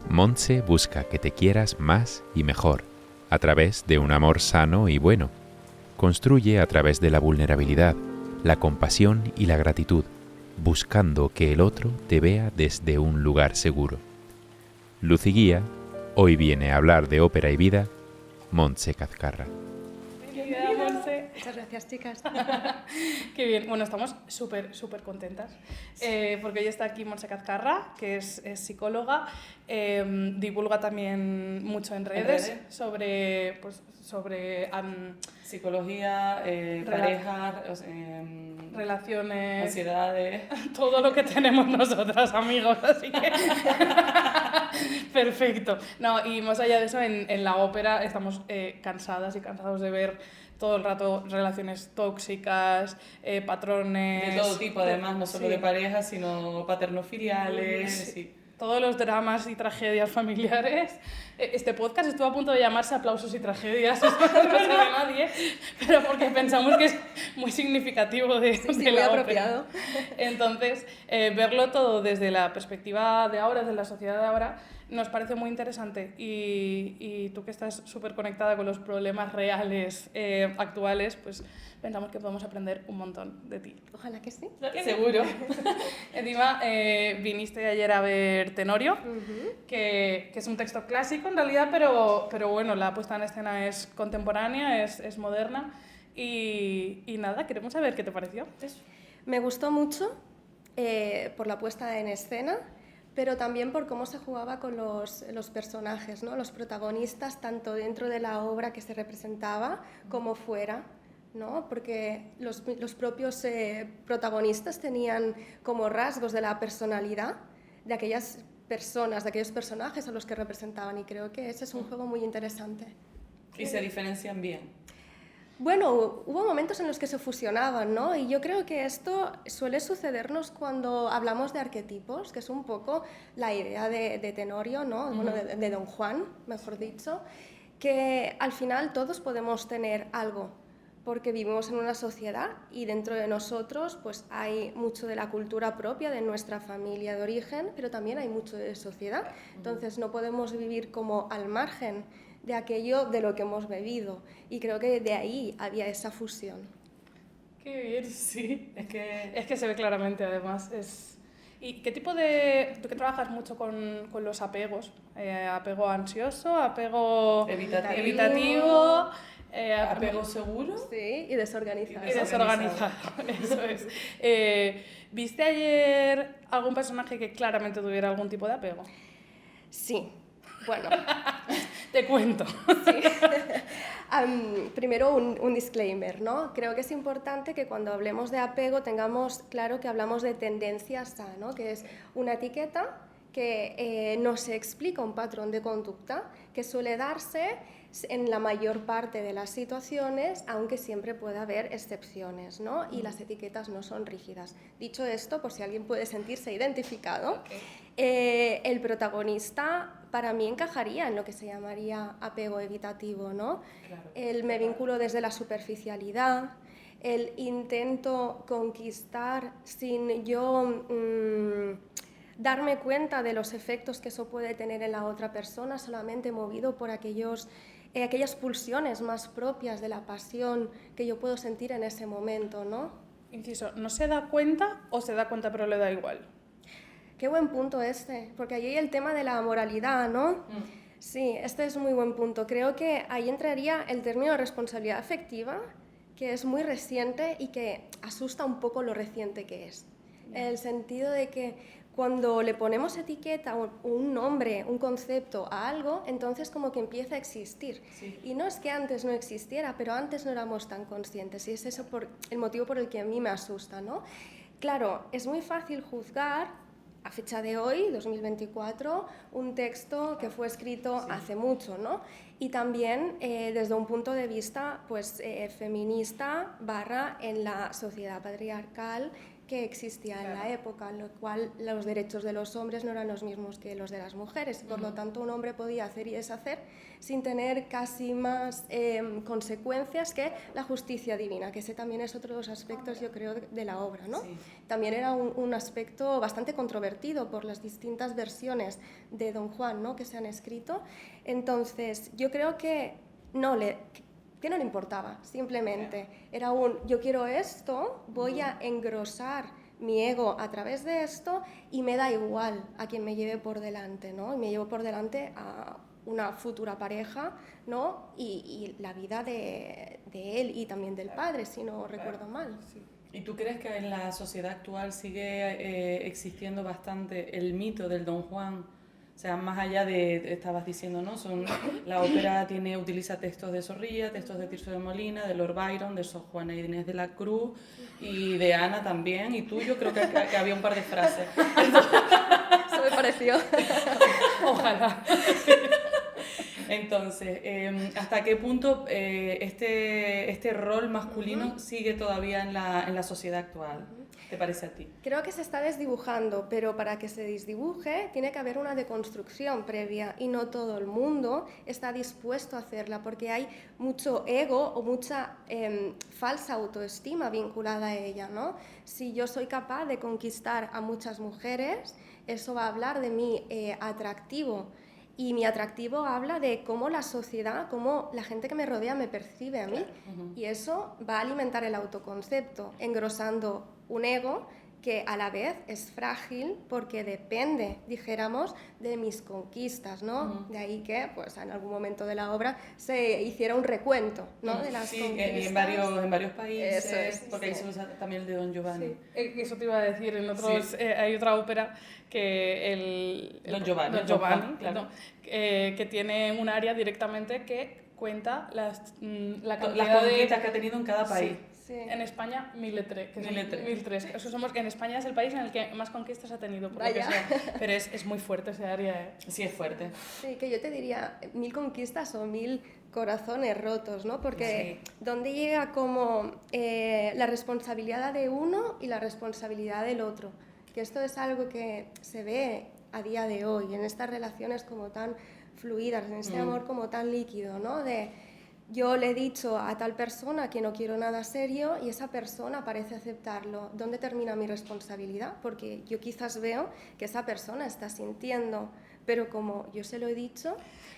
Montse busca que te quieras más y mejor, a través de un amor sano y bueno. Construye a través de la vulnerabilidad, la compasión y la gratitud, buscando que el otro te vea desde un lugar seguro. Luz y guía, hoy viene a hablar de ópera y vida, Montse Cazcarra. Muchas gracias, chicas. Qué bien. Bueno, estamos súper contentas porque hoy está aquí Montse Cazcarra, que es psicóloga, divulga también mucho en redes sobre psicología, parejas, relaciones, ansiedades, todo lo que tenemos nosotras, amigos, así que perfecto. No, y más allá de eso, en la ópera estamos cansadas y cansados de ver todo el rato relaciones tóxicas, patrones... de todo tipo, además, no solo de parejas, sino paternofiliales... Sí. Todos los dramas y tragedias familiares. Este podcast estuvo a punto de llamarse Aplausos y Tragedias, eso no sabe nadie, pero porque pensamos que es muy significativo de la apropiado. Entonces, verlo todo desde la perspectiva de ahora, desde la sociedad de ahora, nos parece muy interesante y tú que estás súper conectada con los problemas reales actuales, pues pensamos que podemos aprender un montón de ti. Ojalá que sí. Seguro. Encima, viniste ayer a ver Tenorio, que es un texto clásico en realidad, pero bueno, la puesta en escena es contemporánea, es moderna y nada, queremos saber qué te pareció. Me gustó mucho por la puesta en escena, pero también por cómo se jugaba con los personajes, ¿no? Los protagonistas, tanto dentro de la obra que se representaba como fuera, ¿no? Porque los propios protagonistas tenían como rasgos de la personalidad de aquellas personas, de aquellos personajes a los que representaban, y creo que ese es un juego muy interesante. Y se diferencian bien. Bueno, hubo momentos en los que se fusionaban, ¿no? Y yo creo que esto suele sucedernos cuando hablamos de arquetipos, que es un poco la idea de Tenorio, ¿no? Bueno, de Don Juan, mejor dicho, que al final todos podemos tener algo, porque vivimos en una sociedad y dentro de nosotros pues hay mucho de la cultura propia de nuestra familia de origen, pero también hay mucho de sociedad. Entonces no podemos vivir como al margen de aquello de lo que hemos bebido, y creo que de ahí había esa fusión. Qué bien, sí. Es que se ve claramente, además. ¿Y qué tipo de...? Tú que trabajas mucho con los apegos, apego ansioso, apego evitativo apego seguro, sí, y desorganizado. Eso es. ¿Viste ayer algún personaje que claramente tuviera algún tipo de apego? Sí. Bueno, te cuento. Sí. Primero un disclaimer, ¿no? Creo que es importante que cuando hablemos de apego tengamos claro que hablamos de tendencias a, ¿no? Que es una etiqueta que nos explica un patrón de conducta que suele darse en la mayor parte de las situaciones, aunque siempre puede haber excepciones, ¿no? Y las etiquetas no son rígidas. Dicho esto, por si alguien puede sentirse identificado, el protagonista para mí encajaría en lo que se llamaría apego evitativo, ¿no? Claro. El me vinculo desde la superficialidad, el intento conquistar sin yo darme cuenta de los efectos que eso puede tener en la otra persona, solamente movido por aquellas pulsiones más propias de la pasión que yo puedo sentir en ese momento, ¿no? Inciso, ¿no se da cuenta o se da cuenta pero le da igual? Qué buen punto porque ahí hay el tema de la moralidad, ¿no? Sí, este es un muy buen punto. Creo que ahí entraría el término responsabilidad afectiva, que es muy reciente y que asusta un poco lo reciente que es. En el sentido de que cuando le ponemos etiqueta, un nombre, un concepto a algo, entonces como que empieza a existir. Sí. Y no es que antes no existiera, pero antes no éramos tan conscientes, y es eso el motivo por el que a mí me asusta, ¿no? Claro, es muy fácil juzgar a fecha de hoy, 2024, un texto que fue escrito hace mucho, ¿no? Y también desde un punto de vista pues, feminista / en la sociedad patriarcal que existía en la época, en lo cual los derechos de los hombres no eran los mismos que los de las mujeres. Por lo tanto, un hombre podía hacer y deshacer sin tener casi más consecuencias que la justicia divina, que ese también es otro de los aspectos, yo creo, de la obra, ¿no? Sí. También era un aspecto bastante controvertido por las distintas versiones de Don Juan, ¿no?, que se han escrito. Entonces, yo creo que no le importaba, simplemente era yo quiero esto, voy a engrosar mi ego a través de esto y me da igual a quien me lleve por delante, ¿no? Y me llevo por delante a una futura pareja, ¿no? Y la vida de él y también del padre, si no recuerdo mal. Sí. ¿Y tú crees que en la sociedad actual sigue existiendo bastante el mito del Don Juan? O sea, más allá estabas diciendo, ¿no? La ópera utiliza textos de Zorrilla, textos de Tirso de Molina, de Lord Byron, de Sor Juana Inés de la Cruz y de Ana también. Y tú, yo creo que había un par de frases. Eso me pareció. Ojalá. Entonces, ¿hasta qué punto este rol masculino sigue todavía en la sociedad actual? ¿Te parece a ti? Creo que se está desdibujando, pero para que se desdibuje tiene que haber una deconstrucción previa y no todo el mundo está dispuesto a hacerla porque hay mucho ego o mucha falsa autoestima vinculada a ella, ¿no? Si yo soy capaz de conquistar a muchas mujeres, eso va a hablar de mi atractivo. Y mi atractivo habla de cómo la sociedad, cómo la gente que me rodea me percibe a mí. Y eso va a alimentar el autoconcepto, engrosando un ego que a la vez es frágil porque depende, dijéramos, de mis conquistas, ¿no? De ahí que, pues, en algún momento de la obra se hiciera un recuento, ¿no? De las conquistas. Sí, en varios países, Eso es, porque ahí se usa también el de Don Giovanni. Sí, eso te iba a decir, en otros hay otra ópera que Don Giovanni, claro, que tiene un área directamente que cuenta la cantidad las conquistas que ha tenido en cada país. Sí. En España, 1003. 1003. En España es el país en el que más conquistas ha tenido, por lo que sea. Pero es muy fuerte ese área, ¿eh? Sí, es fuerte. Sí, que yo te diría 1000 conquistas o 1000 corazones rotos, ¿no? Porque ¿dónde llega como la responsabilidad de uno y la responsabilidad del otro? Que esto es algo que se ve a día de hoy, en estas relaciones como tan fluidas, en este amor como tan líquido, ¿no? Yo le he dicho a tal persona que no quiero nada serio y esa persona parece aceptarlo. ¿Dónde termina mi responsabilidad? Porque yo quizás veo que esa persona está sintiendo, pero como yo se lo he dicho,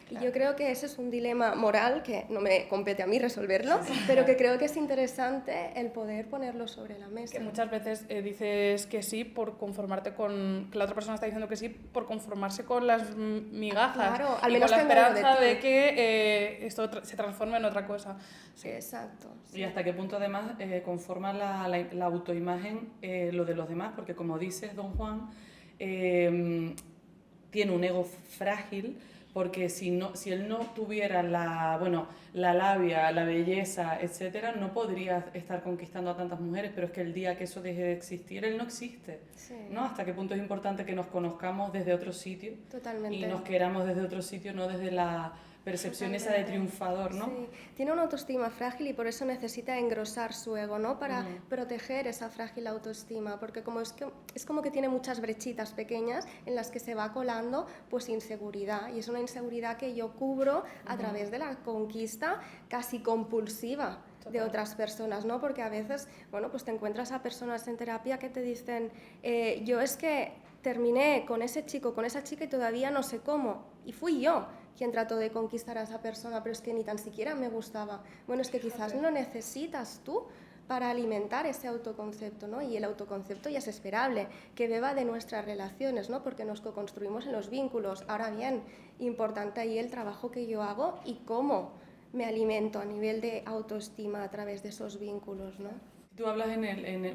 y yo creo que ese es un dilema moral que no me compete a mí resolverlo, pero que creo que es interesante el poder ponerlo sobre la mesa. Que muchas veces dices que sí por conformarte con... que la otra persona está diciendo que sí por conformarse con las migajas. Claro, al y menos con la tendré algo esperanza de de ti. que esto se transforme en otra cosa. Sí, exacto. Y hasta qué punto además conforma la autoimagen lo de los demás, porque como dices, Don Juan tiene un ego frágil, porque si él no tuviera la labia, la belleza, etcétera, no podría estar conquistando a tantas mujeres, pero es que el día que eso deje de existir, él no existe, ¿no? Hasta qué punto es importante que nos conozcamos desde otro sitio. Totalmente. Y nos queramos desde otro sitio, no desde la percepción esa de triunfador, ¿no? Sí, tiene una autoestima frágil y por eso necesita engrosar su ego, ¿no? Para proteger esa frágil autoestima, porque es como que tiene muchas brechitas pequeñas en las que se va colando pues inseguridad, y es una inseguridad que yo cubro a través de la conquista casi compulsiva de otras personas, ¿no? Porque a veces, bueno, pues te encuentras a personas en terapia que te dicen, yo es que terminé con ese chico, con esa chica y todavía no sé cómo, y fui yo quien trató de conquistar a esa persona, pero es que ni tan siquiera me gustaba. Bueno, es que quizás no lo necesitas tú para alimentar ese autoconcepto, ¿no? Y el autoconcepto ya es esperable, que beba de nuestras relaciones, ¿no? Porque nos co-construimos en los vínculos. Ahora bien, importante ahí el trabajo que yo hago y cómo me alimento a nivel de autoestima a través de esos vínculos, ¿no? Tú hablas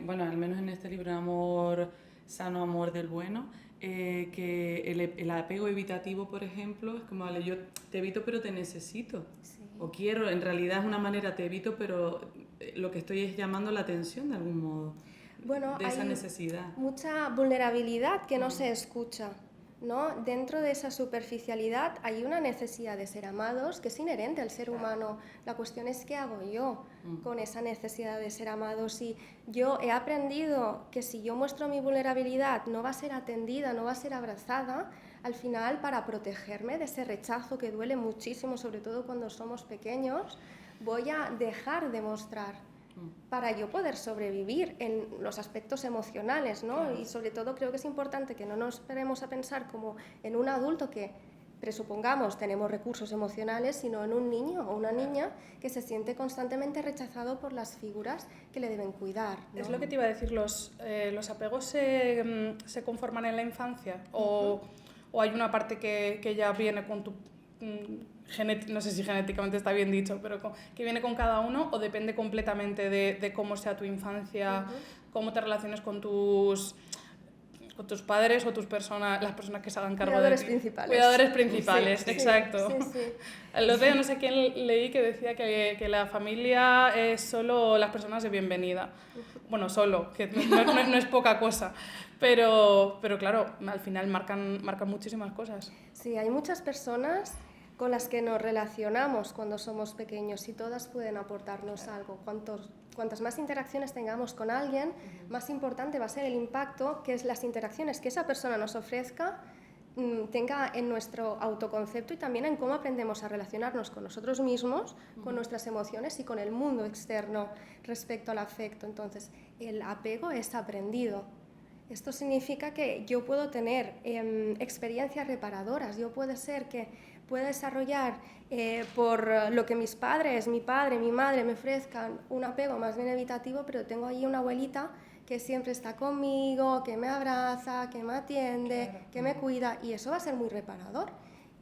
bueno, al menos en este libro, Amor Sano, Amor del Bueno, que el apego evitativo, por ejemplo, es como, vale, yo te evito pero te necesito. Sí. O quiero, en realidad es una manera, te evito pero lo que estoy es llamando la atención de algún modo. Bueno, de esa hay necesidad. mucha vulnerabilidad que no se escucha, ¿no? Dentro de esa superficialidad hay una necesidad de ser amados que es inherente al ser humano. La cuestión es qué hago yo con esa necesidad de ser amado. Si yo he aprendido que si yo muestro mi vulnerabilidad no va a ser atendida, no va a ser abrazada, al final, para protegerme de ese rechazo que duele muchísimo, sobre todo cuando somos pequeños, voy a dejar de mostrar para yo poder sobrevivir en los aspectos emocionales, ¿no? Claro. Y sobre todo creo que es importante que no nos esperemos a pensar como en un adulto que presupongamos tenemos recursos emocionales, sino en un niño o una niña que se siente constantemente rechazado por las figuras que le deben cuidar, ¿no? Es lo que te iba a decir, ¿los apegos se conforman en la infancia? ¿O hay una parte que ya viene con tu... no sé si genéticamente está bien dicho, pero que viene con cada uno, o depende completamente de cómo sea tu infancia, cómo te relaciones con tus padres o las personas que se hagan cargo de ti? Cuidadores principales, Sí, exacto. sí. El otro día no sé quién leí que decía que la familia es solo las personas de bienvenida. Bueno, solo, que no es poca cosa. Pero claro, al final marcan muchísimas cosas. Sí, hay muchas personas con las que nos relacionamos cuando somos pequeños y todas pueden aportarnos algo. Cuantas más interacciones tengamos con alguien, más importante va a ser el impacto que es las interacciones que esa persona nos ofrezca tenga en nuestro autoconcepto y también en cómo aprendemos a relacionarnos con nosotros mismos, con nuestras emociones y con el mundo externo respecto al afecto. Entonces, el apego es aprendido. Esto significa que yo puedo tener experiencias reparadoras, yo puede ser que pueda desarrollar por lo que mis padres, mi padre, mi madre me ofrezcan un apego más bien evitativo, pero tengo allí una abuelita que siempre está conmigo, que me abraza, que me atiende, claro, que me cuida, y eso va a ser muy reparador.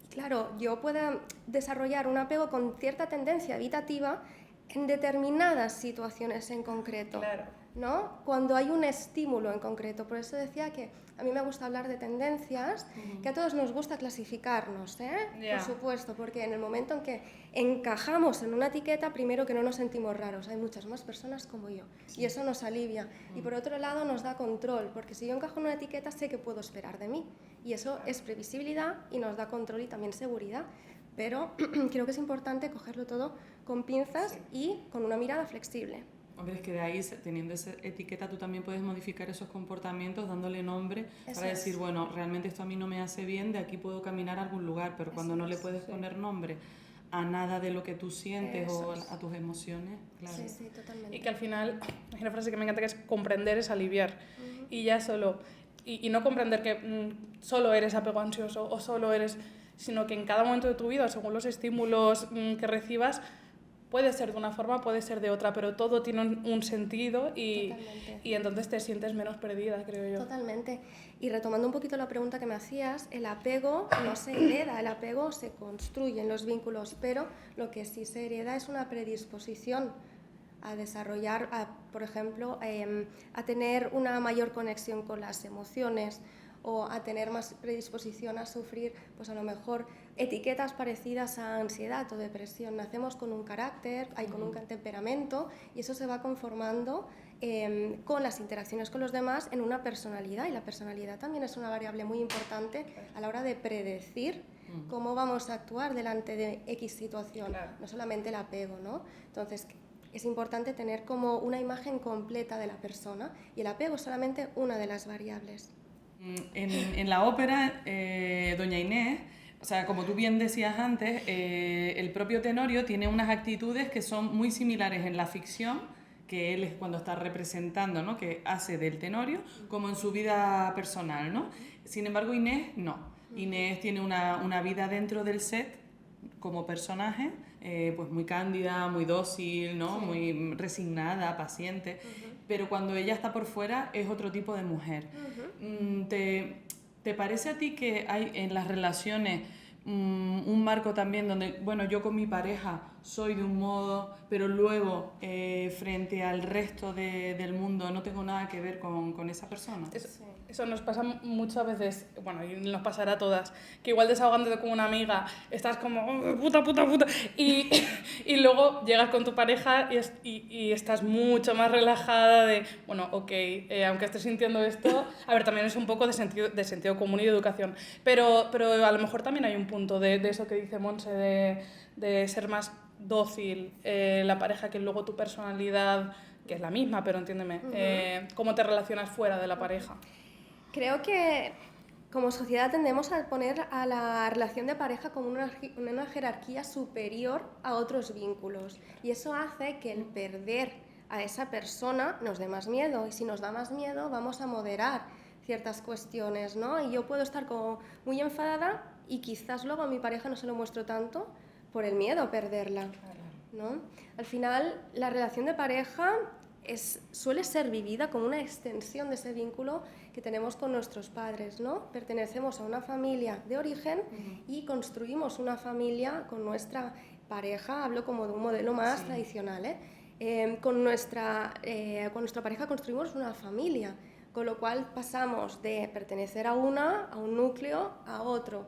Y claro, yo puedo desarrollar un apego con cierta tendencia evitativa en determinadas situaciones en concreto, claro, ¿no? Cuando hay un estímulo en concreto. Por eso decía que a mí me gusta hablar de tendencias, que a todos nos gusta clasificarnos, Por supuesto, porque en el momento en que encajamos en una etiqueta, primero que no nos sentimos raros, hay muchas más personas como yo, y eso nos alivia. Y por otro lado nos da control, porque si yo encajo en una etiqueta sé que puedo esperar de mí, y eso es previsibilidad y nos da control y también seguridad. Pero creo que es importante cogerlo todo con pinzas y con una mirada flexible. Hombre, es que de ahí, teniendo esa etiqueta, tú también puedes modificar esos comportamientos dándole nombre para decir, bueno, realmente esto a mí no me hace bien, de aquí puido caminar a algún lugar, pero cuando no le puedes poner nombre a nada de lo que tú sientes o a tus emociones, claro. Sí, totalmente. Y que al final, hay una frase que me encanta que es comprender es aliviar. Y ya solo, y no comprender que solo eres apego ansioso o solo eres, sino que en cada momento de tu vida, según los estímulos que recibas, puede ser de una forma, puede ser de otra, pero todo tiene un sentido y entonces te sientes menos perdida, creo yo. Totalmente. Y retomando un poquito la pregunta que me hacías, el apego no se hereda, el apego se construye en los vínculos, pero lo que sí se hereda es una predisposición a desarrollar, por ejemplo, a tener una mayor conexión con las emociones, o a tener más predisposición a sufrir, pues a lo mejor etiquetas parecidas a ansiedad o depresión. Nacemos con un carácter, con un temperamento, y eso se va conformando con las interacciones con los demás en una personalidad, y la personalidad también es una variable muy importante a la hora de predecir cómo vamos a actuar delante de X situación, no solamente el apego, ¿no? Entonces, es importante tener como una imagen completa de la persona, y el apego es solamente una de las variables. En la ópera, doña Inés, o sea, como tú bien decías antes, el propio Tenorio tiene unas actitudes que son muy similares en la ficción, que él es cuando está representando, ¿no?, que hace del Tenorio, como en su vida personal, ¿no? Sin embargo, Inés no. Inés tiene una vida dentro del set como personaje, pues muy cándida, muy dócil, ¿no? Muy resignada, paciente, pero cuando ella está por fuera es otro tipo de mujer. ¿Te parece a ti que hay en las relaciones un marco también donde, bueno, yo con mi pareja soy de un modo, pero luego frente al resto del mundo no tengo nada que ver con esa persona. Eso nos pasa muchas veces, bueno, y nos pasará a todas, que igual desahogándote con una amiga estás como oh, puta, y luego llegas con tu pareja y estás mucho más relajada de, bueno, ok, aunque estés sintiendo esto, a ver, también es un poco de sentido común y de educación, pero a lo mejor también hay un punto de eso que dice Montse, de ser más dócil la pareja, que luego tu personalidad, que es la misma, pero entiéndeme, cómo te relacionas fuera de la pareja. Creo que como sociedad tendemos a poner a la relación de pareja como una jerarquía superior a otros vínculos, y eso hace que el perder a esa persona nos dé más miedo, y si nos da más miedo vamos a moderar ciertas cuestiones, ¿no? Y yo puedo estar como muy enfadada y quizás luego a mi pareja no se lo muestro tanto por el miedo a perderla, ¿no? Al final la relación de pareja suele ser vivida como una extensión de ese vínculo que tenemos con nuestros padres, ¿no? Pertenecemos a una familia de origen y construimos una familia con nuestra pareja, hablo como de un modelo más tradicional, con nuestra pareja construimos una familia, con lo cual pasamos de pertenecer a un núcleo a otro,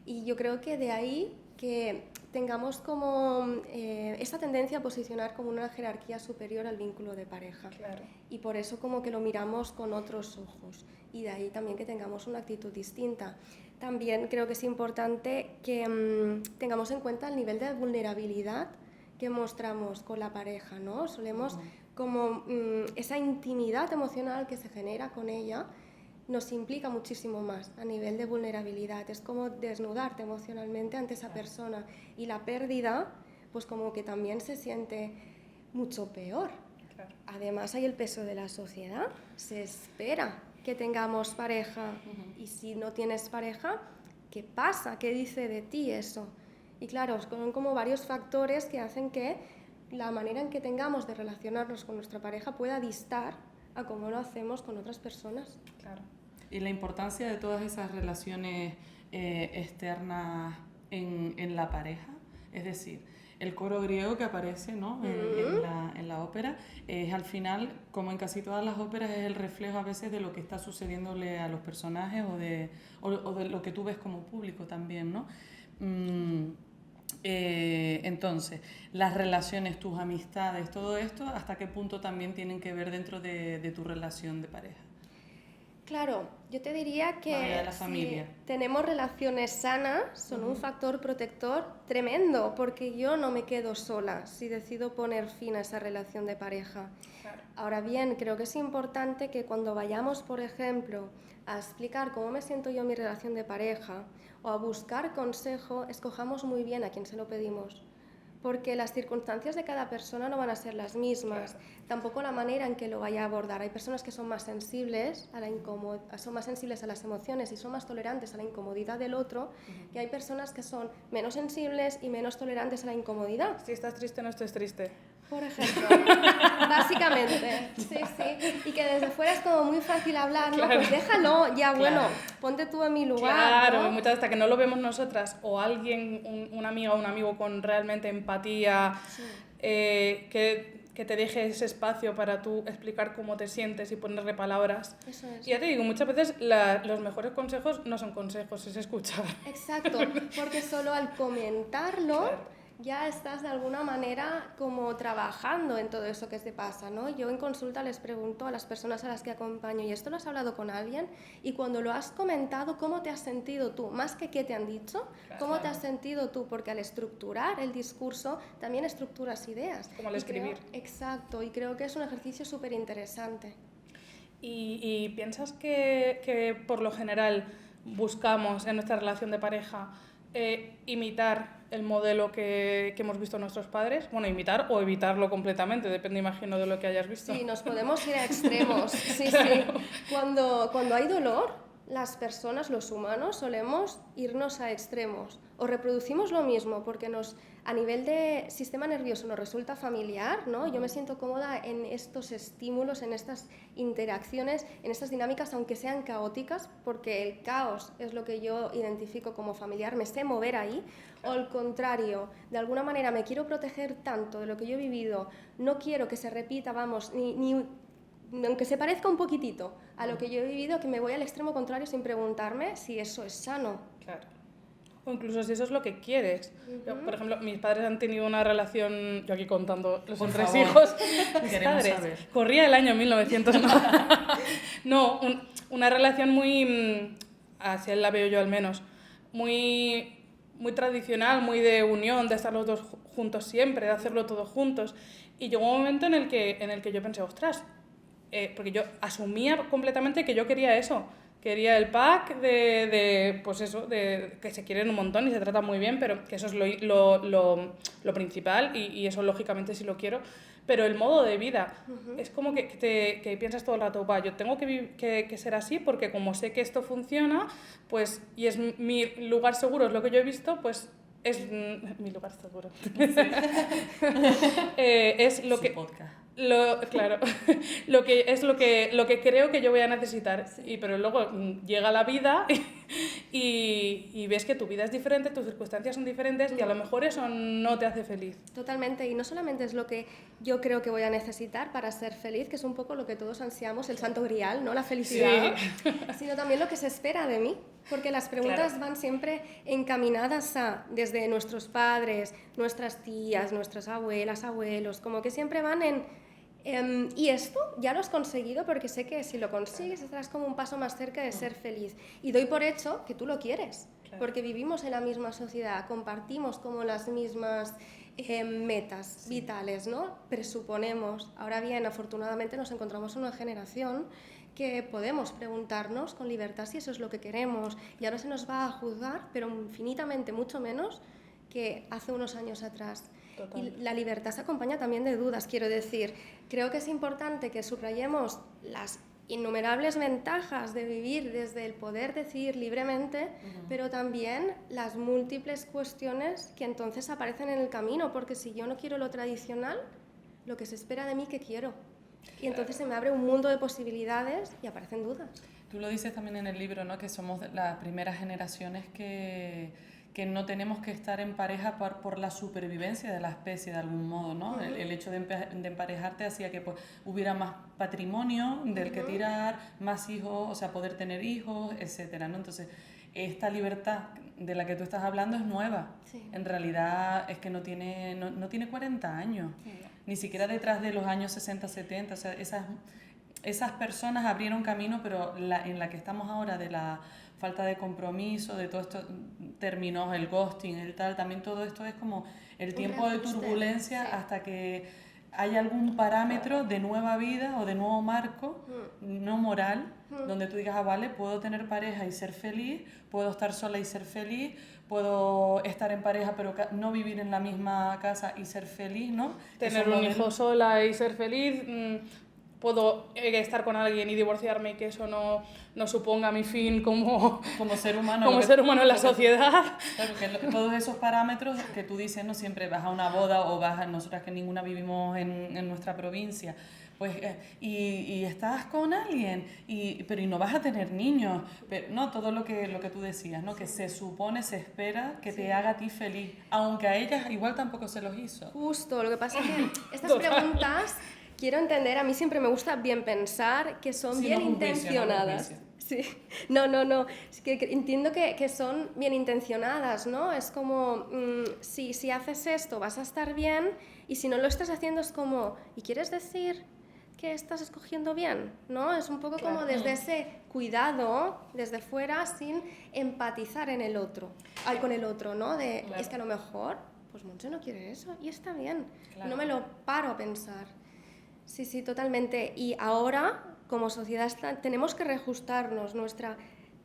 y yo creo que de ahí que tengamos como esta tendencia a posicionar como una jerarquía superior al vínculo de pareja. Claro. Y por eso como que lo miramos con otros ojos, y de ahí también que tengamos una actitud distinta. También creo que es importante que tengamos en cuenta el nivel de vulnerabilidad que mostramos con la pareja, ¿no? Solemos como esa intimidad emocional que se genera con ella nos implica muchísimo más a nivel de vulnerabilidad. Es como desnudarte emocionalmente ante esa persona, y la pérdida pues como que también se siente mucho peor. Claro. Además hay el peso de la sociedad, se espera que tengamos pareja, y si no tienes pareja, ¿qué pasa? ¿Qué dice de ti eso? Y claro, son como varios factores que hacen que la manera en que tengamos de relacionarnos con nuestra pareja pueda distar a cómo lo hacemos con otras personas. Claro. Y la importancia de todas esas relaciones externas en la pareja, es decir, el coro griego que aparece, ¿no? en la ópera, es al final, como en casi todas las óperas, es el reflejo a veces de lo que está sucediéndole a los personajes o de lo que tú ves como público también, ¿no? Entonces, las relaciones, tus amistades, todo esto, ¿hasta qué punto también tienen que ver dentro de tu relación de pareja? Claro, yo te diría que si tenemos relaciones sanas, son un factor protector tremendo, porque yo no me quedo sola si decido poner fin a esa relación de pareja. Claro. Ahora bien, creo que es importante que cuando vayamos, por ejemplo, a explicar cómo me siento yo en mi relación de pareja o a buscar consejo, escojamos muy bien a quién se lo pedimos, porque las circunstancias de cada persona no van a ser las mismas, claro. Tampoco la manera en que lo vaya a abordar. Hay personas que son más sensibles son más sensibles a las emociones y son más tolerantes a la incomodidad del otro, y hay personas que son menos sensibles y menos tolerantes a la incomodidad. Si estás triste, no estés triste. Por ejemplo, básicamente, sí. Y que desde fuera es como muy fácil hablar, ¿no? Claro. Pues déjalo, ya claro. Bueno, ponte tú en mi lugar. Claro, ¿no? Y muchas veces hasta que no lo vemos nosotras, o alguien, una amiga o un amigo con realmente empatía, sí. Que te deje ese espacio para tú explicar cómo te sientes y ponerle palabras. Eso es. Y ya te digo, muchas veces los mejores consejos no son consejos, es escuchar. Exacto, porque solo al comentarlo... Claro. Ya estás de alguna manera como trabajando en todo eso que te pasa, ¿no? Yo en consulta les pregunto a las personas a las que acompaño, ¿y esto lo has hablado con alguien? Y cuando lo has comentado, ¿cómo te has sentido tú? Más que qué te han dicho, ¿cómo te has sentido tú? Porque al estructurar el discurso también estructuras ideas. Como al escribir. Exacto, y creo que es un ejercicio súper interesante. ¿Y piensas que por lo general buscamos en nuestra relación de pareja imitar el modelo que hemos visto nuestros padres? Bueno, imitar o evitarlo completamente, depende, imagino, de lo que hayas visto. Sí, nos podemos ir a extremos. Sí, claro. Sí. Cuando hay dolor, las personas, los humanos, solemos irnos a extremos. O reproducimos lo mismo porque a nivel de sistema nervioso nos resulta familiar, ¿no? Yo me siento cómoda en estos estímulos, en estas interacciones, en estas dinámicas, aunque sean caóticas, porque el caos es lo que yo identifico como familiar, me sé mover ahí. O al contrario, de alguna manera me quiero proteger tanto de lo que yo he vivido, no quiero que se repita, vamos, ni aunque se parezca un poquitito a lo que yo he vivido, que me voy al extremo contrario sin preguntarme si eso es sano. Claro. O incluso si eso es lo que quieres. Yo, por ejemplo, mis padres han tenido una relación, yo aquí contando los entresijos, mis padres, saber. Corría el año 1900, no, una relación muy, así la veo yo al menos, muy tradicional, muy de unión, de estar los dos juntos siempre, de hacerlo todos juntos. Y llegó un momento en el que yo pensé, ostras, porque yo asumía completamente que yo quería eso. Quería el pack pues eso, de que se quieren un montón y se tratan muy bien, pero que eso es lo principal y eso lógicamente sí lo quiero. Pero el modo de vida, es como que piensas todo el rato, yo tengo que ser así porque como sé que esto funciona, pues, y es mi lugar seguro, es lo que yo he visto, pues es mi lugar seguro. Sí. Es lo que... Podcast. Claro, lo que creo que yo voy a necesitar, sí. Pero luego llega la vida y ves que tu vida es diferente, tus circunstancias son diferentes y a lo mejor eso no te hace feliz. Totalmente, y no solamente es lo que yo creo que voy a necesitar para ser feliz, que es un poco lo que todos ansiamos, el santo grial, ¿no? La felicidad, sí. Sino también lo que se espera de mí, porque las preguntas van siempre encaminadas desde nuestros padres, nuestras tías, nuestras abuelas, abuelos, como que siempre van y esto ya lo has conseguido porque sé que si lo consigues estarás como un paso más cerca de ser feliz. Y doy por hecho que tú lo quieres, porque vivimos en la misma sociedad, compartimos como las mismas metas vitales, ¿no? Presuponemos. Ahora bien, afortunadamente nos encontramos en una generación que podemos preguntarnos con libertad si eso es lo que queremos y ahora se nos va a juzgar, pero infinitamente mucho menos que hace unos años atrás. Total. Y la libertad se acompaña también de dudas, quiero decir. Creo que es importante que subrayemos las innumerables ventajas de vivir desde el poder decidir libremente, pero también las múltiples cuestiones que entonces aparecen en el camino, porque si yo no quiero lo tradicional, lo que se espera de mí, ¿qué quiero? Y entonces se me abre un mundo de posibilidades y aparecen dudas. Tú lo dices también en el libro, ¿no? Que somos las primeras generaciones que no tenemos que estar en pareja por la supervivencia de la especie de algún modo, ¿no? El hecho de emparejarte hacía que pues, hubiera más patrimonio del que tirar, más hijos, o sea, poder tener hijos, etcétera, ¿no? Entonces, esta libertad de la que tú estás hablando es nueva. Sí. En realidad es que no tiene 40 años, ni siquiera detrás de los años 60, 70, o sea, esas personas abrieron camino, pero en la que estamos ahora de la falta de compromiso, de todo esto, términos, el ghosting, el tal, también todo esto es como el tiempo de turbulencia hasta que hay algún parámetro de nueva vida o de nuevo marco, no moral, donde tú digas, vale, puedo tener pareja y ser feliz, puedo estar sola y ser feliz, puedo estar en pareja pero no vivir en la misma casa y ser feliz, ¿no? Tener un hijo sola y ser feliz... puedo estar con alguien y divorciarme y que eso no suponga mi fin como ser humano, en la sociedad. Claro, que todos esos parámetros que tú dices, no siempre vas a una boda o nosotras que ninguna vivimos en nuestra provincia, pues y estás con alguien pero no vas a tener niños, pero no todo lo que tú decías, ¿no? Que se supone, se espera que te haga a ti feliz, aunque a ellas igual tampoco se los hizo. Justo, lo que pasa es que estas preguntas quiero entender, a mí siempre me gusta bien pensar que son bien intencionadas. Sí, no. Es que entiendo que son bien intencionadas, ¿no? Es como, si haces esto vas a estar bien y si no lo estás haciendo es como, ¿y quieres decir que estás escogiendo bien? ¿No? Es un poco como desde ese cuidado, desde fuera, sin empatizar con el otro, ¿no? Es que a lo mejor, pues Montse no quiere eso y está bien. Claro. No me lo paro a pensar. Sí, totalmente. Y ahora, como sociedad, tenemos que reajustarnos. Nuestra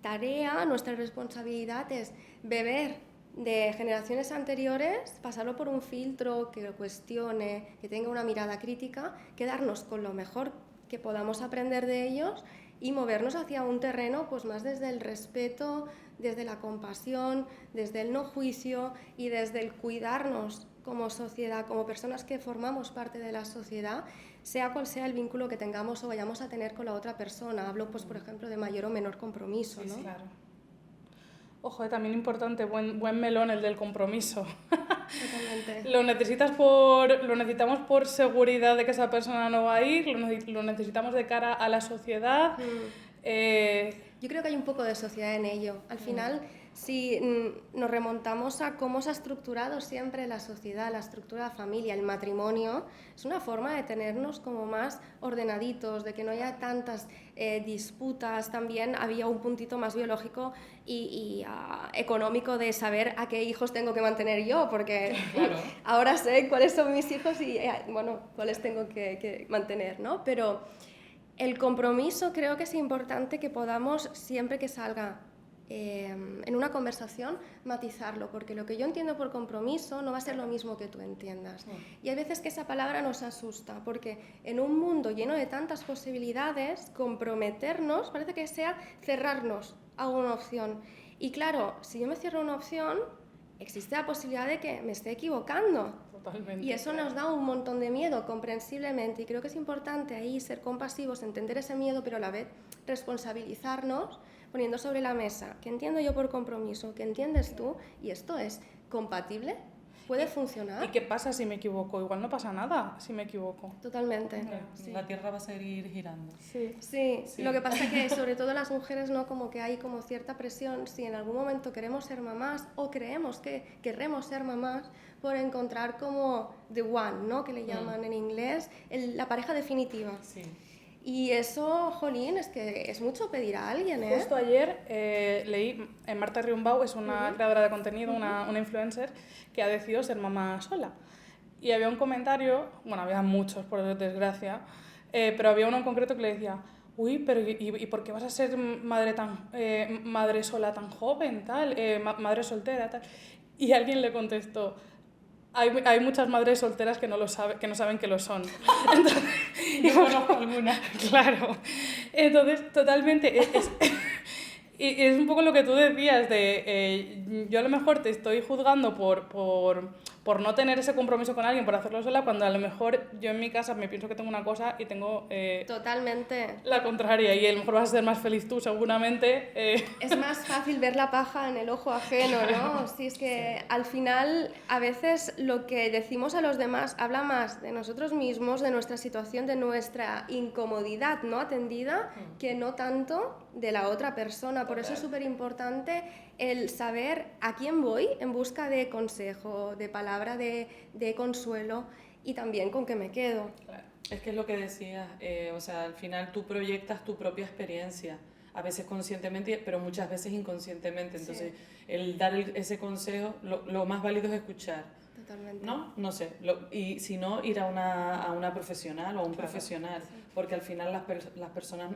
tarea, nuestra responsabilidad es beber de generaciones anteriores, pasarlo por un filtro que lo cuestione, que tenga una mirada crítica, quedarnos con lo mejor que podamos aprender de ellos y movernos hacia un terreno pues más desde el respeto, desde la compasión, desde el no juicio y desde el cuidarnos como sociedad, como personas que formamos parte de la sociedad, sea cual sea el vínculo que tengamos o vayamos a tener con la otra persona. Hablo, pues, por ejemplo, de mayor o menor compromiso, ¿no? Sí, claro. Ojo, también importante, buen melón el del compromiso. Totalmente. Lo necesitamos por seguridad de que esa persona no va a ir, lo necesitamos de cara a la sociedad. Yo creo que hay un poco de sociedad en ello. Al final, si nos remontamos a cómo se ha estructurado siempre la sociedad, la estructura de la familia, el matrimonio, es una forma de tenernos como más ordenaditos, de que no haya tantas disputas. También había un puntito más biológico y económico de saber a qué hijos tengo que mantener yo, porque claro, ahora sé cuáles son mis hijos y bueno, cuáles tengo que mantener, ¿no? Pero el compromiso creo que es importante que podamos, siempre que salga en una conversación, matizarlo, porque lo que yo entiendo por compromiso no va a ser lo mismo que tú entiendas. Y hay veces que esa palabra nos asusta, porque en un mundo lleno de tantas posibilidades, comprometernos parece que sea cerrarnos a una opción. Y claro, si yo me cierro a una opción, existe la posibilidad de que me esté equivocando. Totalmente. Y eso nos da un montón de miedo, comprensiblemente, y creo que es importante ahí ser compasivos, entender ese miedo, pero a la vez responsabilizarnos, poniendo sobre la mesa qué entiendo yo por compromiso, qué entiendes tú, y esto es compatible, puede funcionar. ¿Y qué pasa si me equivoco? Igual no pasa nada si me equivoco. Totalmente. Sí. La Tierra va a seguir girando. Sí, lo que pasa es que sobre todo las mujeres, ¿no? Como que hay como cierta presión, si en algún momento queremos ser mamás o creemos que querremos ser mamás, por encontrar como the one, ¿no? Que le llaman en inglés, la pareja definitiva. Sí. Y eso, jolín, es que es mucho pedir a alguien, ¿eh? Justo ayer leí, Marta Riumbau es una creadora de contenido, una influencer, que ha decidido ser mamá sola. Y había un comentario, bueno, había muchos por desgracia, pero había uno en concreto que le decía, uy, pero ¿y por qué vas a ser madre sola tan joven, tal, madre soltera, tal? Y alguien le contestó, hay muchas madres solteras que no saben que lo son. Entonces, yo conozco alguna. Claro. Entonces, totalmente. Es un poco lo que tú decías de yo a lo mejor te estoy juzgando por no tener ese compromiso con alguien, por hacerlo sola, cuando a lo mejor yo en mi casa me pienso que tengo una cosa y tengo totalmente la contraria, y a lo mejor vas a ser más feliz tú seguramente. Es más fácil ver la paja en el ojo ajeno, ¿no? Sí, es que al final a veces lo que decimos a los demás habla más de nosotros mismos, de nuestra situación, de nuestra incomodidad no atendida, que no tanto de la otra persona. Por eso es súper importante el saber a quién voy en busca de consejo, de palabra de consuelo, y también con qué me quedo. Claro. Es que es lo que decías, o sea, al final tú proyectas tu propia experiencia, a veces conscientemente, pero muchas veces inconscientemente. Entonces, el dar ese consejo, lo más válido es escuchar. Totalmente. No sé, y si no, ir a una profesional o a un profesional, porque al final las personas,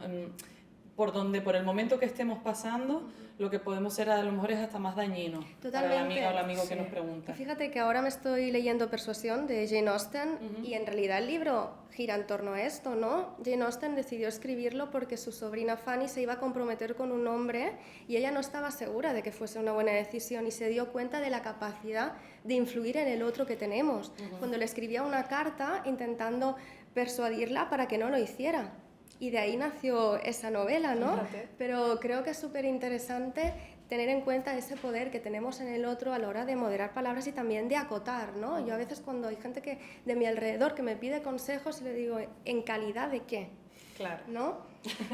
por el momento que estemos pasando, lo que podemos ser a lo mejor es hasta más dañino. Totalmente. Para la amiga o el amigo que nos pregunta. Y fíjate que ahora me estoy leyendo Persuasión de Jane Austen, y en realidad el libro gira en torno a esto, ¿no? Jane Austen decidió escribirlo porque su sobrina Fanny se iba a comprometer con un hombre y ella no estaba segura de que fuese una buena decisión, y se dio cuenta de la capacidad de influir en el otro que tenemos. Cuando le escribía una carta intentando persuadirla para que no lo hiciera. Y de ahí nació esa novela, ¿no? Fíjate. Pero creo que es súper interesante tener en cuenta ese poder que tenemos en el otro a la hora de moderar palabras y también de acotar, ¿no? Yo a veces cuando hay gente de mi alrededor que me pide consejos, le digo, ¿en calidad de qué? Claro. ¿No?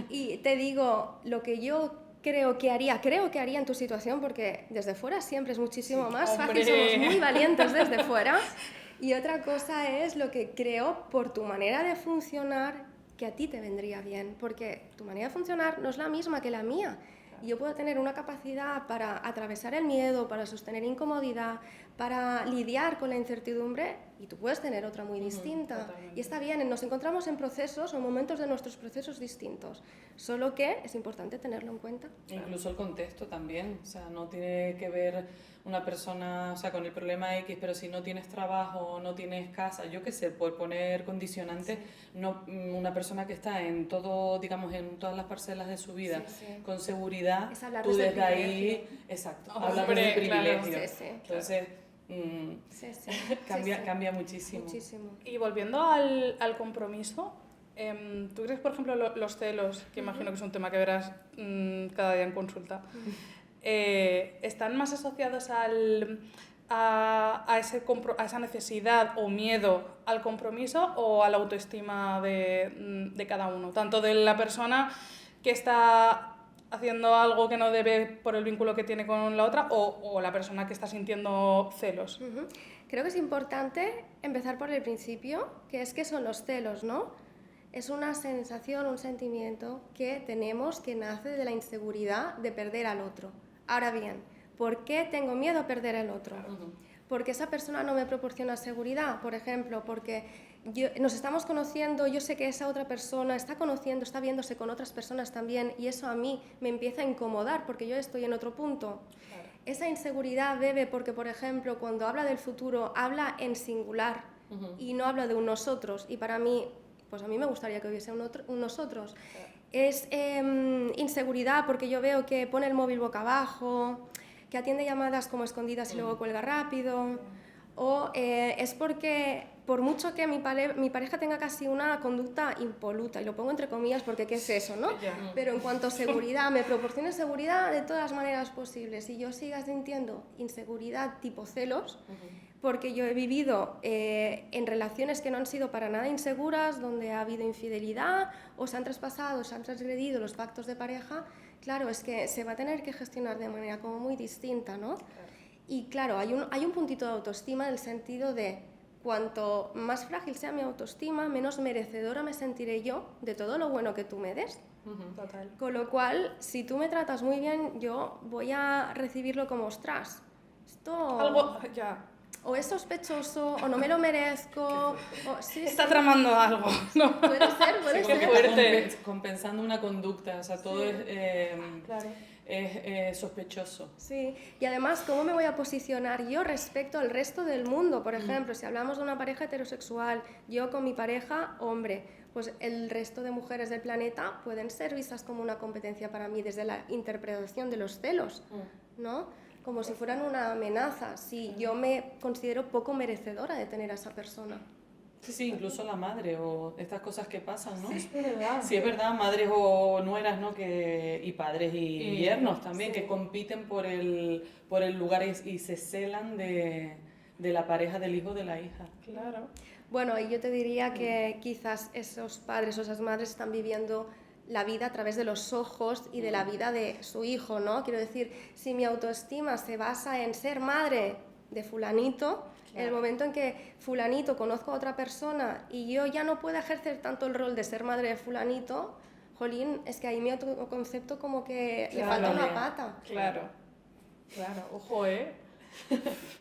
Y te digo lo que yo creo que haría en tu situación, porque desde fuera siempre es muchísimo más fácil, somos muy valientes desde fuera. Y otra cosa es lo que creo por tu manera de funcionar, que a ti te vendría bien, porque tu manera de funcionar no es la misma que la mía. Y yo puedo tener una capacidad para atravesar el miedo, para sostener incomodidad, para lidiar con la incertidumbre y tú puedes tener otra muy distinta. Totalmente. Y está bien, nos encontramos en procesos o momentos de nuestros procesos distintos, solo que es importante tenerlo en cuenta. Incluso el contexto también, o sea, no tiene que ver una persona, o sea, con el problema X, pero si no tienes trabajo, no tienes casa, yo qué sé, por poner condicionantes, no, una persona que está en todo, digamos, en todas las parcelas de su vida, Sí, sí. con seguridad, Es hablar tú desde el desde ahí, privilegio. exacto, Hombre, hablas de claro. privilegio. Sí, sí, Entonces, Sí, sí. cambia, Sí, sí. cambia muchísimo. Muchísimo. Y volviendo al compromiso, ¿tú crees, por ejemplo, los celos, que imagino que es un tema que verás cada día en consulta, están más asociados a esa necesidad o miedo al compromiso o a la autoestima de cada uno? Tanto de la persona que está haciendo algo que no debe por el vínculo que tiene con la otra o la persona que está sintiendo celos. Creo que es importante empezar por el principio, que es que son los celos, ¿no? Es una sensación, un sentimiento que tenemos que nace de la inseguridad de perder al otro. Ahora bien, ¿por qué tengo miedo a perder al otro? Porque esa persona no me proporciona seguridad, por ejemplo, porque nos estamos conociendo, yo sé que esa otra persona está conociendo, está viéndose con otras personas también y eso a mí me empieza a incomodar porque yo estoy en otro punto. Claro. Esa inseguridad bebe porque, por ejemplo, cuando habla del futuro, habla en singular y no habla de un nosotros y para mí, pues a mí me gustaría que hubiese un nosotros. Claro. Es inseguridad porque yo veo que pone el móvil boca abajo, que atiende llamadas como escondidas y luego cuelga rápido, o es porque por mucho que mi pareja tenga casi una conducta impoluta, y lo pongo entre comillas porque ¿qué es eso, no? Pero en cuanto a seguridad, me proporcione seguridad de todas las maneras posibles y yo siga sintiendo inseguridad tipo celos, porque yo he vivido en relaciones que no han sido para nada inseguras, donde ha habido infidelidad o se han traspasado, se han transgredido los pactos de pareja. Claro, es que se va a tener que gestionar de manera como muy distinta, ¿no? Claro. Y claro, hay un puntito de autoestima en el sentido de cuanto más frágil sea mi autoestima, menos merecedora me sentiré yo de todo lo bueno que tú me des. Total. Con lo cual, si tú me tratas muy bien, yo voy a recibirlo como, ostras, esto... Algo, ya... O es sospechoso, o no me lo merezco, o sí, está tramando algo, ¿no? Puede ser, puede ser. Qué fuerte. Compensando una conducta, o sea, todo Claro. es sospechoso. Sí, y además, ¿cómo me voy a posicionar yo respecto al resto del mundo? Por ejemplo, si hablamos de una pareja heterosexual, yo con mi pareja, hombre, pues el resto de mujeres del planeta pueden ser vistas como una competencia para mí desde la interpretación de los celos, ¿no? Como si fueran una amenaza, si yo me considero poco merecedora de tener a esa persona. Sí, incluso la madre o estas cosas que pasan, ¿no? Sí, es verdad. Sí, es verdad, madres o nueras, ¿no? Y padres y yernos también, sí. que compiten por el lugar y se celan de la pareja, del hijo, de la hija. Claro. Bueno, y yo te diría que quizás esos padres o esas madres están viviendo la vida a través de los ojos y de la vida de su hijo, ¿no? Quiero decir, si mi autoestima se basa en ser madre de fulanito, en el momento en que fulanito conozco a otra persona y yo ya no puedo ejercer tanto el rol de ser madre de fulanito, jolín, es que ahí mi autoconcepto como que le falta una pata. Claro, ojo, ¿eh?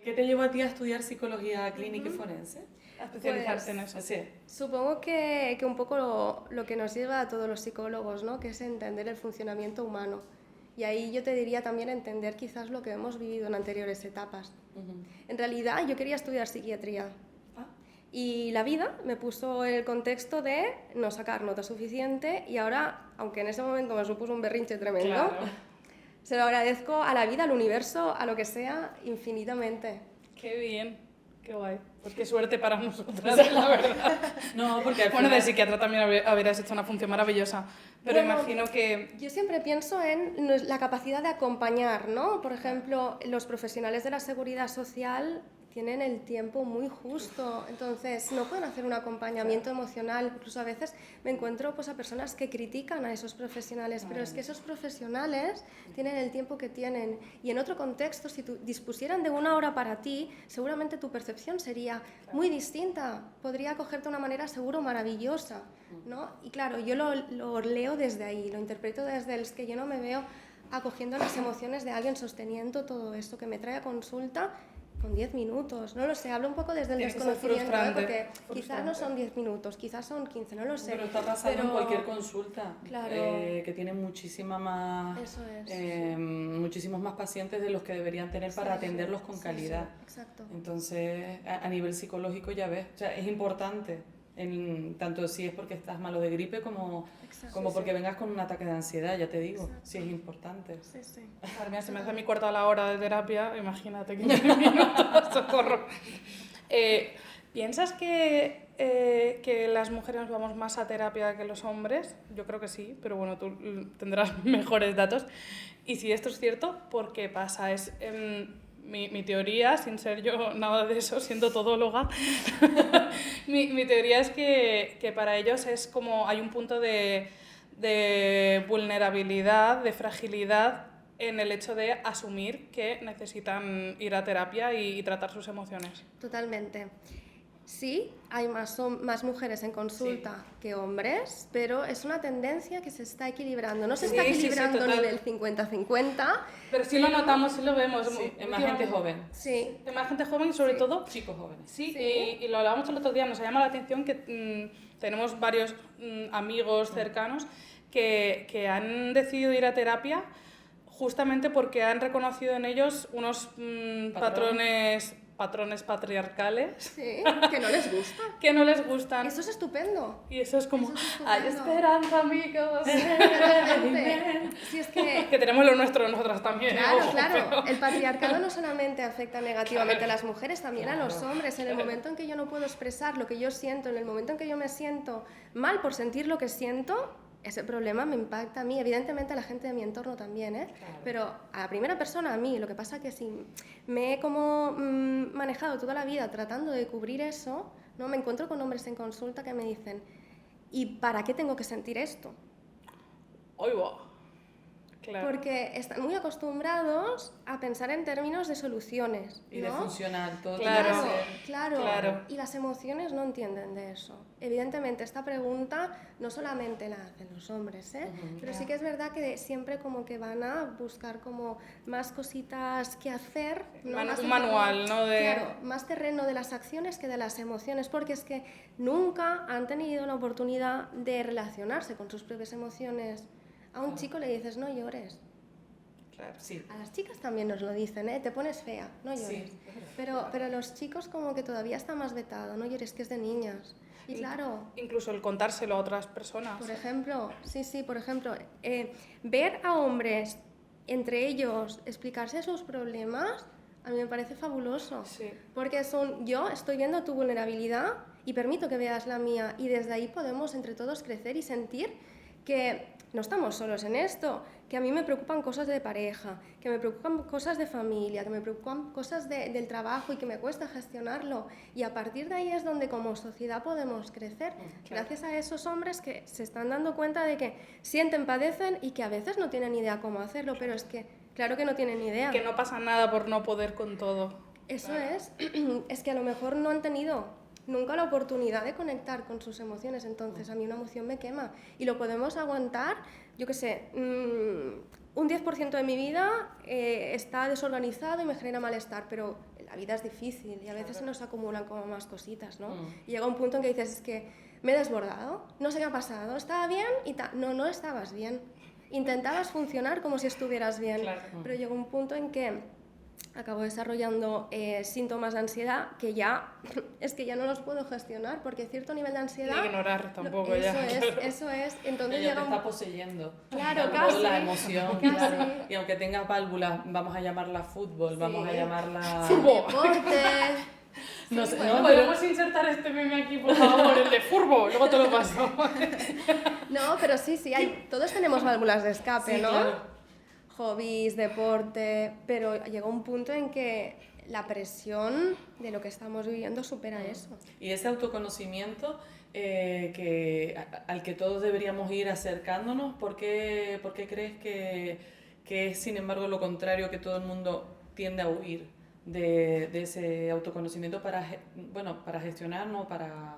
¿Qué te llevó a ti a estudiar psicología clínica y forense? A especializarte Pues, en eso. Sí. Supongo que un poco lo que nos lleva a todos los psicólogos, ¿no? Que es entender el funcionamiento humano. Y ahí yo te diría también entender quizás lo que hemos vivido en anteriores etapas. En realidad yo quería estudiar psiquiatría. Y la vida me puso el contexto de no sacar nota suficiente y ahora, aunque en ese momento me supuso un berrinche tremendo, Claro. se lo agradezco a la vida, al universo, a lo que sea, infinitamente. Qué bien, qué guay. Pues qué suerte para nosotras, la verdad. No, porque al Bueno, final... de psiquiatra también habrías hecho una función maravillosa, pero Bueno, imagino que... Yo siempre pienso en la capacidad de acompañar, ¿no? Por ejemplo, los profesionales de la seguridad social tienen el tiempo muy justo, entonces no pueden hacer un acompañamiento emocional. Incluso a veces me encuentro pues, a personas que critican a esos profesionales, pero es que esos profesionales tienen el tiempo que tienen y en otro contexto, si dispusieran de una hora para ti, seguramente tu percepción sería muy distinta, podría acogerte de una manera seguro maravillosa, ¿no? Y claro, yo lo leo desde ahí, lo interpreto desde el que yo no me veo acogiendo las emociones de alguien sosteniendo todo esto que me trae a consulta con 10 minutos, no lo sé, hablo un poco desde el Tiene que ser desconocimiento, ¿eh? frustrante, Porque quizás no frustrante. son 10 minutos, quizás son 15, no lo sé. Pero está pasando en Pero- cualquier consulta, Claro. que tiene muchísima más, Eso es. muchísimos más pacientes de los que deberían tener para Sí, atenderlos con sí, calidad. sí, exacto. Entonces, a nivel psicológico ya ves, o sea, es importante, tanto si es porque estás malo de gripe como Exacto. porque vengas con un ataque de ansiedad, ya te digo, sí es importante. Sí, sí. Madre mía, se me hace a mí corta la hora de terapia, imagínate 15 minutos, socorro. ¿Piensas que las mujeres nos vamos más a terapia que los hombres? Yo creo que sí, pero bueno, tú tendrás mejores datos. Y si esto es cierto, ¿por qué pasa? Es mi teoría, sin ser yo nada de eso, siendo todóloga, mi teoría es que para ellos es como hay un punto de vulnerabilidad, de fragilidad en el hecho de asumir que necesitan ir a terapia y tratar sus emociones. Totalmente. Sí, hay más mujeres en consulta que hombres, pero es una tendencia que se está equilibrando. No se está Sí, sí, sí, equilibrando a total. nivel 50-50. Pero sí lo notamos, sí lo vemos. Sí, en más gente joven, Sí, En más gente joven y sobre Sí. todo... chicos jóvenes. Sí, Sí. y lo hablábamos el otro día, nos ha llamado la atención que tenemos varios amigos cercanos que han decidido ir a terapia justamente porque han reconocido en ellos unos patrones patriarcales sí, que no les gusta. que no les gustan. Eso es estupendo. Y eso es como, Eso es estupendo. hay esperanza, amigos. Totalmente. Si es que Que tenemos lo nuestro nosotras también. Claro, ojo, claro. pero- El patriarcado no solamente afecta negativamente a las mujeres, también a los hombres. En el momento en que yo no puedo expresar lo que yo siento, en el momento en que yo me siento mal por sentir lo que siento, ese problema me impacta a mí, evidentemente a la gente de mi entorno también, ¿eh? Pero a la primera persona, a mí. Lo que pasa que si me he como manejado toda la vida tratando de cubrir eso, ¿no? Me encuentro con hombres en consulta que me dicen, ¿y para qué tengo que sentir esto? Ay, va. Claro. Porque están muy acostumbrados a pensar en términos de soluciones, Y de ¿no? funcionar, todo Claro. tiene que Claro, ser... claro. Claro. Y las emociones no entienden de eso. Evidentemente, esta pregunta no solamente la hacen los hombres, ¿eh? Pero sí que es verdad que siempre como que van a buscar como más cositas que hacer, ¿no? Más Un el manual, terreno- ¿no? De... Claro, más terreno de las acciones que de las emociones, porque es que nunca han tenido la oportunidad de relacionarse con sus propias emociones. A un chico le dices, no llores. Claro. Sí, A las chicas también nos lo dicen, ¿eh? Te pones fea, no llores. Sí. Pero los chicos como que todavía está más vetado, no llores, que es de niñas. Y claro, Incluso el contárselo a otras personas. por ejemplo, por ejemplo, ver a hombres entre ellos explicarse sus problemas, a mí me parece fabuloso. Sí. Porque yo estoy viendo tu vulnerabilidad y permito que veas la mía, y desde ahí podemos entre todos crecer y sentir que no estamos solos en esto, que a mí me preocupan cosas de pareja, que me preocupan cosas de familia, que me preocupan cosas del trabajo y que me cuesta gestionarlo. Y a partir de ahí es donde como sociedad podemos crecer, gracias a esos hombres que se están dando cuenta de que sienten, padecen y que a veces no tienen idea cómo hacerlo, pero es que, claro que no tienen idea. Que no pasa nada por no poder con todo. Eso es que a lo mejor no han tenido nunca la oportunidad de conectar con sus emociones, entonces a mí una emoción me quema y lo podemos aguantar, yo qué sé, un 10% de mi vida está desorganizado y me genera malestar, pero la vida es difícil y a veces se nos acumulan como más cositas, ¿no? Y llega un punto en que dices, es que me he desbordado, no sé qué ha pasado, estaba bien y no estabas bien. Intentabas funcionar como si estuvieras bien, pero llegó un punto en que acabo desarrollando síntomas de ansiedad que ya es que ya no los puedo gestionar porque cierto nivel de ansiedad Ni ignorar tampoco eso ya. eso es entonces ella te llega está poseyendo. Claro, Claro, casi, la emoción, casi. claro. Y aunque tengas válvulas, vamos a llamarla fútbol, vamos a llamarla... deporte. No sé, bueno, no, pero... ¿Podemos insertar este meme aquí, por favor? El de furbo, luego te lo paso. No, pero sí, todos tenemos válvulas de escape, Sí, ¿no? claro. Hobbies, deporte, pero llega un punto en que la presión de lo que estamos viviendo supera eso. Y ese autoconocimiento al que todos deberíamos ir acercándonos, ¿por qué crees que es, sin embargo, lo contrario, que todo el mundo tiende a huir de ese autoconocimiento para gestionar, ¿no? Para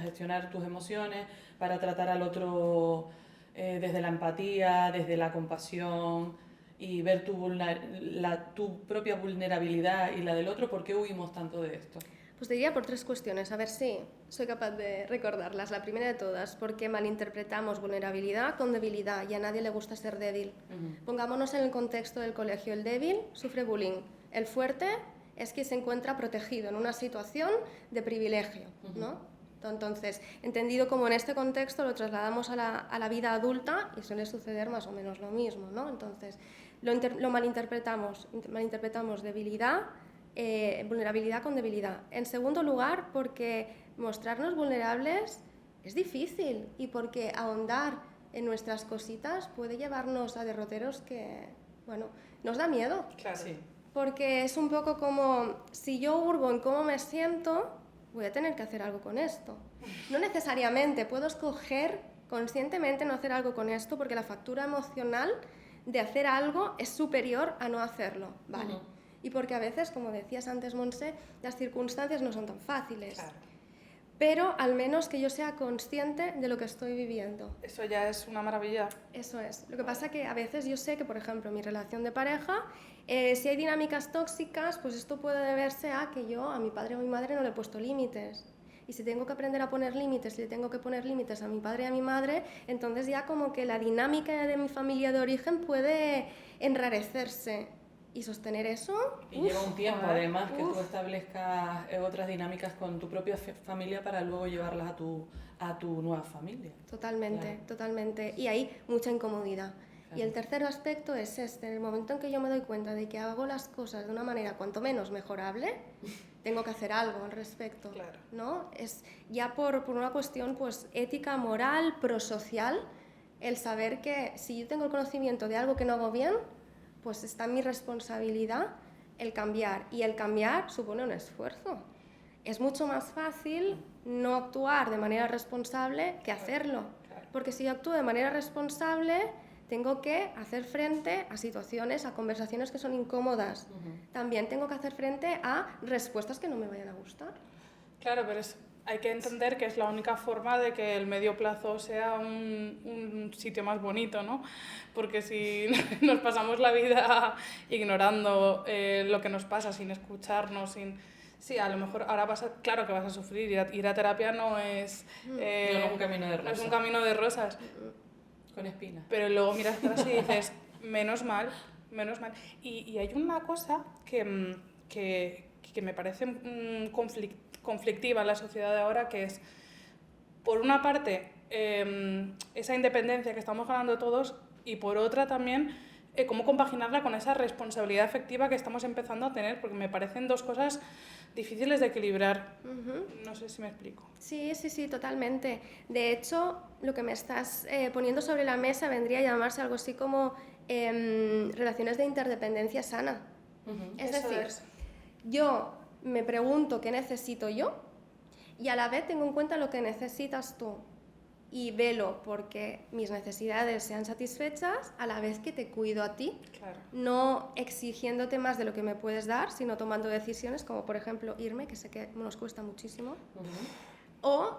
gestionar tus emociones, para tratar al otro desde la empatía, desde la compasión? y ver tu propia vulnerabilidad y la del otro, ¿por qué huimos tanto de esto? Pues te diría por 3 cuestiones, a ver si soy capaz de recordarlas. La primera de todas, porque malinterpretamos vulnerabilidad con debilidad y a nadie le gusta ser débil. Pongámonos en el contexto del colegio. El débil sufre bullying, el fuerte es quien se encuentra protegido en una situación de privilegio, ¿no? Entonces, entendido como en este contexto, lo trasladamos a la vida adulta y suele suceder más o menos lo mismo, ¿no? Entonces, lo malinterpretamos debilidad, vulnerabilidad con debilidad. En segundo lugar, porque mostrarnos vulnerables es difícil y porque ahondar en nuestras cositas puede llevarnos a derroteros que, bueno, nos da miedo. Claro. Sí. Porque es un poco como, si yo hurgo en cómo me siento, voy a tener que hacer algo con esto. No necesariamente, puedo escoger conscientemente no hacer algo con esto porque la factura emocional de hacer algo es superior a no hacerlo, ¿vale? Y porque a veces, como decías antes, Montse, las circunstancias no son tan fáciles. Claro. Pero al menos que yo sea consciente de lo que estoy viviendo. Eso ya es una maravilla. Eso es. Lo que pasa que a veces yo sé que, por ejemplo, en mi relación de pareja, si hay dinámicas tóxicas, pues esto puede deberse a que yo a mi padre o a mi madre no le he puesto límites. Y si tengo que aprender a poner límites, si le tengo que poner límites a mi padre y a mi madre, entonces ya como que la dinámica de mi familia de origen puede enrarecerse. Y sostener eso... Y lleva un tiempo, además, que tú establezcas otras dinámicas con tu propia familia para luego llevarlas a tu nueva familia. Totalmente, Claro. totalmente. Y hay mucha incomodidad. Claro. Y el tercer aspecto es este, en el momento en que yo me doy cuenta de que hago las cosas de una manera cuanto menos mejorable, tengo que hacer algo al respecto, Claro. ¿no? Es ya por una cuestión pues, ética, moral, prosocial, el saber que si yo tengo el conocimiento de algo que no hago bien, pues está en mi responsabilidad el cambiar. Y el cambiar supone un esfuerzo. Es mucho más fácil no actuar de manera responsable que hacerlo. Porque si yo actúo de manera responsable, tengo que hacer frente a situaciones, a conversaciones que son incómodas. También tengo que hacer frente a respuestas que no me vayan a gustar. Claro, pero hay que entender que es la única forma de que el medio plazo sea un sitio más bonito, ¿no? Porque si nos pasamos la vida ignorando lo que nos pasa, sin escucharnos, Sí, a lo mejor ahora claro que vas a sufrir, ir a terapia no es... No es un camino de rosas. No es un camino de rosas. Con espinas. Pero luego miras atrás y dices, menos mal. Y hay una cosa que me parece conflictiva en la sociedad de ahora, que es, por una parte, esa independencia que estamos ganando todos, y por otra también, cómo compaginarla con esa responsabilidad afectiva que estamos empezando a tener, porque me parecen dos cosas difíciles de equilibrar. No sé si me explico. Sí, totalmente. De hecho, lo que me estás poniendo sobre la mesa vendría a llamarse algo así como relaciones de interdependencia sana. Es decir, yo me pregunto qué necesito yo y a la vez tengo en cuenta lo que necesitas tú y velo porque mis necesidades sean satisfechas a la vez que te cuido a ti, Claro. no exigiéndote más de lo que me puedes dar, sino tomando decisiones como por ejemplo irme, que sé que nos cuesta muchísimo, o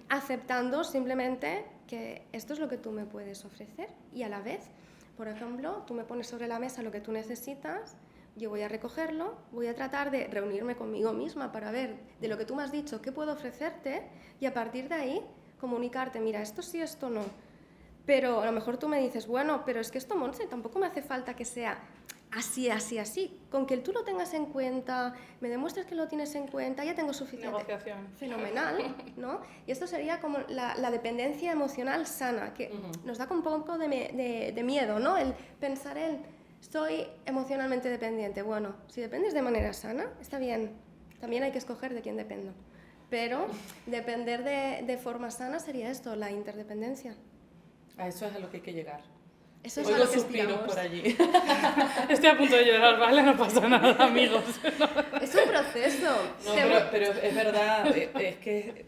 aceptando simplemente que esto es lo que tú me puedes ofrecer y a la vez, por ejemplo, tú me pones sobre la mesa lo que tú necesitas. Yo voy a recogerlo, voy a tratar de reunirme conmigo misma para ver de lo que tú me has dicho qué puedo ofrecerte y a partir de ahí comunicarte, mira, esto sí, esto no. Pero a lo mejor tú me dices, bueno, pero es que esto, Montse, tampoco me hace falta que sea así. Con que tú lo tengas en cuenta, me demuestres que lo tienes en cuenta, ya tengo suficiente. Negociación. Fenomenal, ¿no? Y esto sería como la dependencia emocional sana, que nos da un poco de miedo, ¿no? El pensar soy emocionalmente dependiente. Bueno, si dependes de manera sana, está bien. También hay que escoger de quién dependo. Pero depender de forma sana sería esto, la interdependencia. A eso es a lo que hay que llegar. Eso es Oigo a lo que suspiros aspiramos. por allí. Estoy a punto de llorar, ¿vale? No pasa nada, amigos. Es un proceso. No, pero es verdad, es que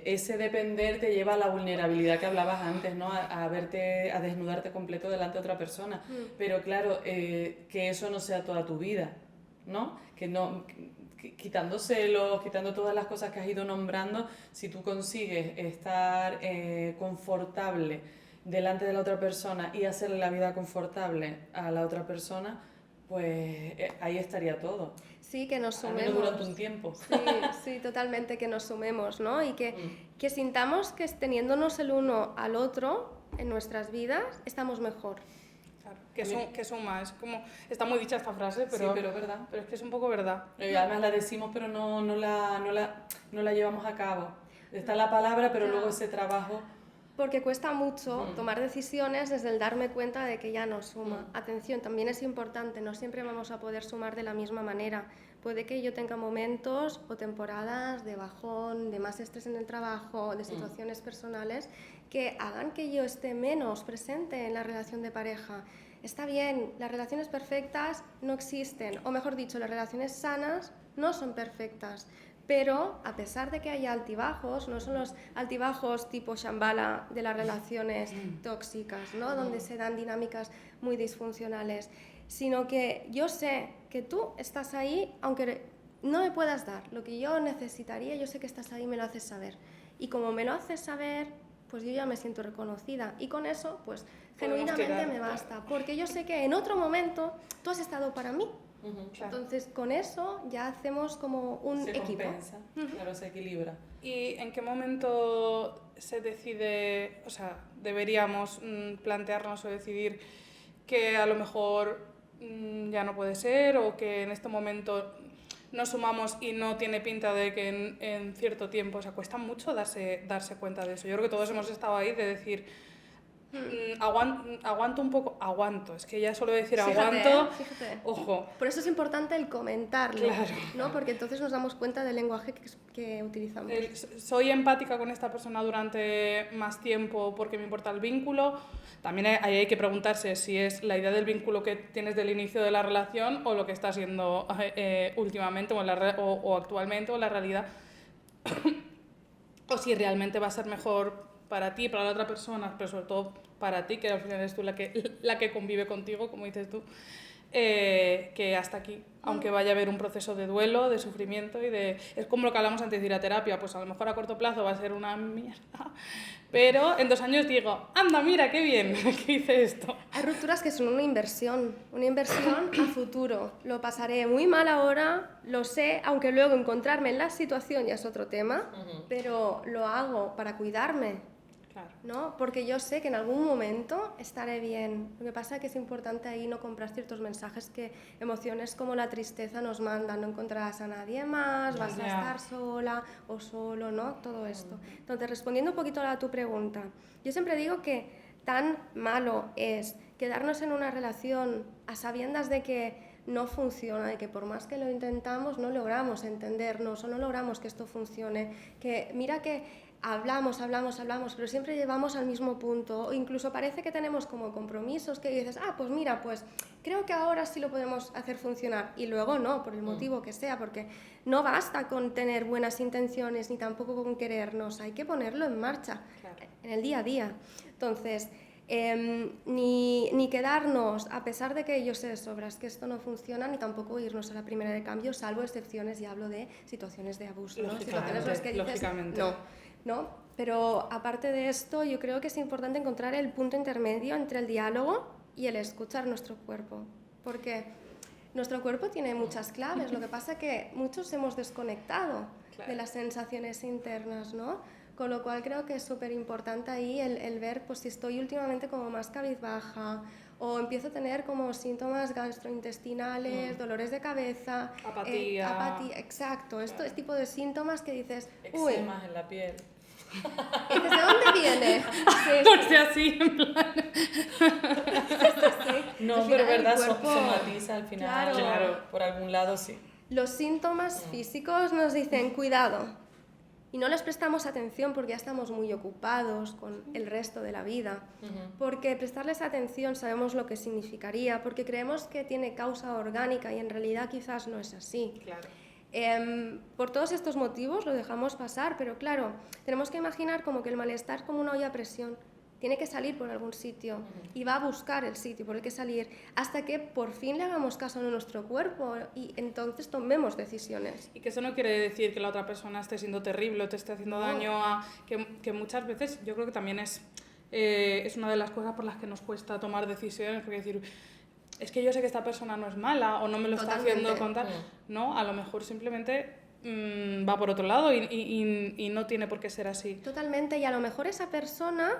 ese depender te lleva a la vulnerabilidad que hablabas antes, ¿no? A desnudarte completo delante de otra persona. Pero claro, que eso no sea toda tu vida, ¿no? Quitando celos, quitando todas las cosas que has ido nombrando, si tú consigues estar confortable delante de la otra persona y hacerle la vida confortable a la otra persona, pues ahí estaría todo. Sí, que nos Al sumemos. menos durante un tiempo. Sí, sí, totalmente, que nos sumemos, ¿no? Y que sintamos que teniéndonos el uno al otro en nuestras vidas, estamos mejor. Claro, que suma, es como, está muy dicha esta frase, pero, Sí, pero es verdad. pero es que es un poco verdad. Y además la decimos, pero no la llevamos a cabo. Está la palabra, pero luego ese trabajo... Porque cuesta mucho tomar decisiones desde el darme cuenta de que ya no suma. Atención, también es importante, no siempre vamos a poder sumar de la misma manera. Puede que yo tenga momentos o temporadas de bajón, de más estrés en el trabajo, de situaciones personales que hagan que yo esté menos presente en la relación de pareja. Está bien, las relaciones perfectas no existen, o mejor dicho, las relaciones sanas no son perfectas. Pero a pesar de que haya altibajos, no son los altibajos tipo Shambhala de las relaciones tóxicas, ¿no? Donde se dan dinámicas muy disfuncionales, sino que yo sé que tú estás ahí, aunque no me puedas dar lo que yo necesitaría, yo sé que estás ahí y me lo haces saber. Y como me lo haces saber, pues yo ya me siento reconocida. Y con eso, pues genuinamente me basta, porque yo sé que en otro momento tú has estado para mí. Claro. Entonces, con eso ya hacemos como un equipo. Compensa, claro, se equilibra. ¿Y en qué momento se decide, o sea, deberíamos plantearnos o decidir que a lo mejor ya no puede ser, o que en este momento nos sumamos y no tiene pinta de que en cierto tiempo, o sea, cuesta mucho darse cuenta de eso? Yo creo que todos hemos estado ahí de decir, aguanto un poco, es que ya solo decir aguanto, Fíjate. ojo. Por eso es importante el comentarlo, Claro. ¿no? Porque entonces nos damos cuenta del lenguaje que utilizamos. Soy empática con esta persona durante más tiempo porque me importa el vínculo. También ahí hay que preguntarse si es la idea del vínculo que tienes del inicio de la relación o lo que está haciendo últimamente o actualmente o la realidad. O si realmente va a ser mejor para ti, para la otra persona, pero sobre todo para ti, que al final eres tú la que convive contigo, como dices tú, que hasta aquí, aunque vaya a haber un proceso de duelo, de sufrimiento y de... Es como lo que hablamos antes de ir a terapia, pues a lo mejor a corto plazo va a ser una mierda, pero en 2 años digo, anda, mira, qué bien que hice esto. Hay rupturas que son una inversión a futuro. Lo pasaré muy mal ahora, lo sé, aunque luego encontrarme en la situación ya es otro tema, pero lo hago para cuidarme. Claro. ¿No? Porque yo sé que en algún momento estaré bien. Lo que pasa es que es importante ahí no comprar ciertos mensajes que emociones como la tristeza nos mandan. No encontrarás a nadie más, vas a estar sola o solo, ¿no? Todo esto. Entonces, respondiendo un poquito a tu pregunta, yo siempre digo que tan malo es quedarnos en una relación a sabiendas de que no funciona, de que por más que lo intentamos no logramos entendernos o no logramos que esto funcione. Que mira que hablamos, pero siempre llevamos al mismo punto, o incluso parece que tenemos como compromisos que dices, pues mira, pues creo que ahora sí lo podemos hacer funcionar, y luego no, por el motivo que sea, porque no basta con tener buenas intenciones ni tampoco con querernos, hay que ponerlo en marcha, en el día a día. Entonces, ni quedarnos, a pesar de que yo sé de sobras que esto no funciona, ni tampoco irnos a la primera de cambio, salvo excepciones, y hablo de situaciones de abuso, ¿no? Situaciones en las que dices, no, pero aparte de esto, yo creo que es importante encontrar el punto intermedio entre el diálogo y el escuchar nuestro cuerpo, porque nuestro cuerpo tiene muchas claves, lo que pasa es que muchos hemos desconectado de las sensaciones internas, ¿no? Con lo cual creo que es súper importante ahí el ver pues, si estoy últimamente como más cabizbaja o empiezo a tener como síntomas gastrointestinales, dolores de cabeza, apatía, exacto, este tipo de síntomas que dices, eczemas en la piel. ¿Y desde dónde viene? Porque así, en plan... No, pero verdad, somatiza al final, Claro. por algún lado sí. Los síntomas físicos nos dicen, cuidado, y no les prestamos atención porque ya estamos muy ocupados con el resto de la vida, porque prestarles atención sabemos lo que significaría, porque creemos que tiene causa orgánica y en realidad quizás no es así. Claro. Por todos estos motivos lo dejamos pasar, pero claro, tenemos que imaginar como que el malestar es como una olla a presión. Tiene que salir por algún sitio y va a buscar el sitio por el que salir hasta que por fin le hagamos caso a nuestro cuerpo y entonces tomemos decisiones. Y que eso no quiere decir que la otra persona esté siendo terrible o te esté haciendo daño, que muchas veces yo creo que también es es una de las cosas por las que nos cuesta tomar decisiones, porque decir, es que yo sé que esta persona no es mala o no me lo está haciendo con tal. No, a lo mejor simplemente va por otro lado y no tiene por qué ser así. Totalmente, y a lo mejor esa persona,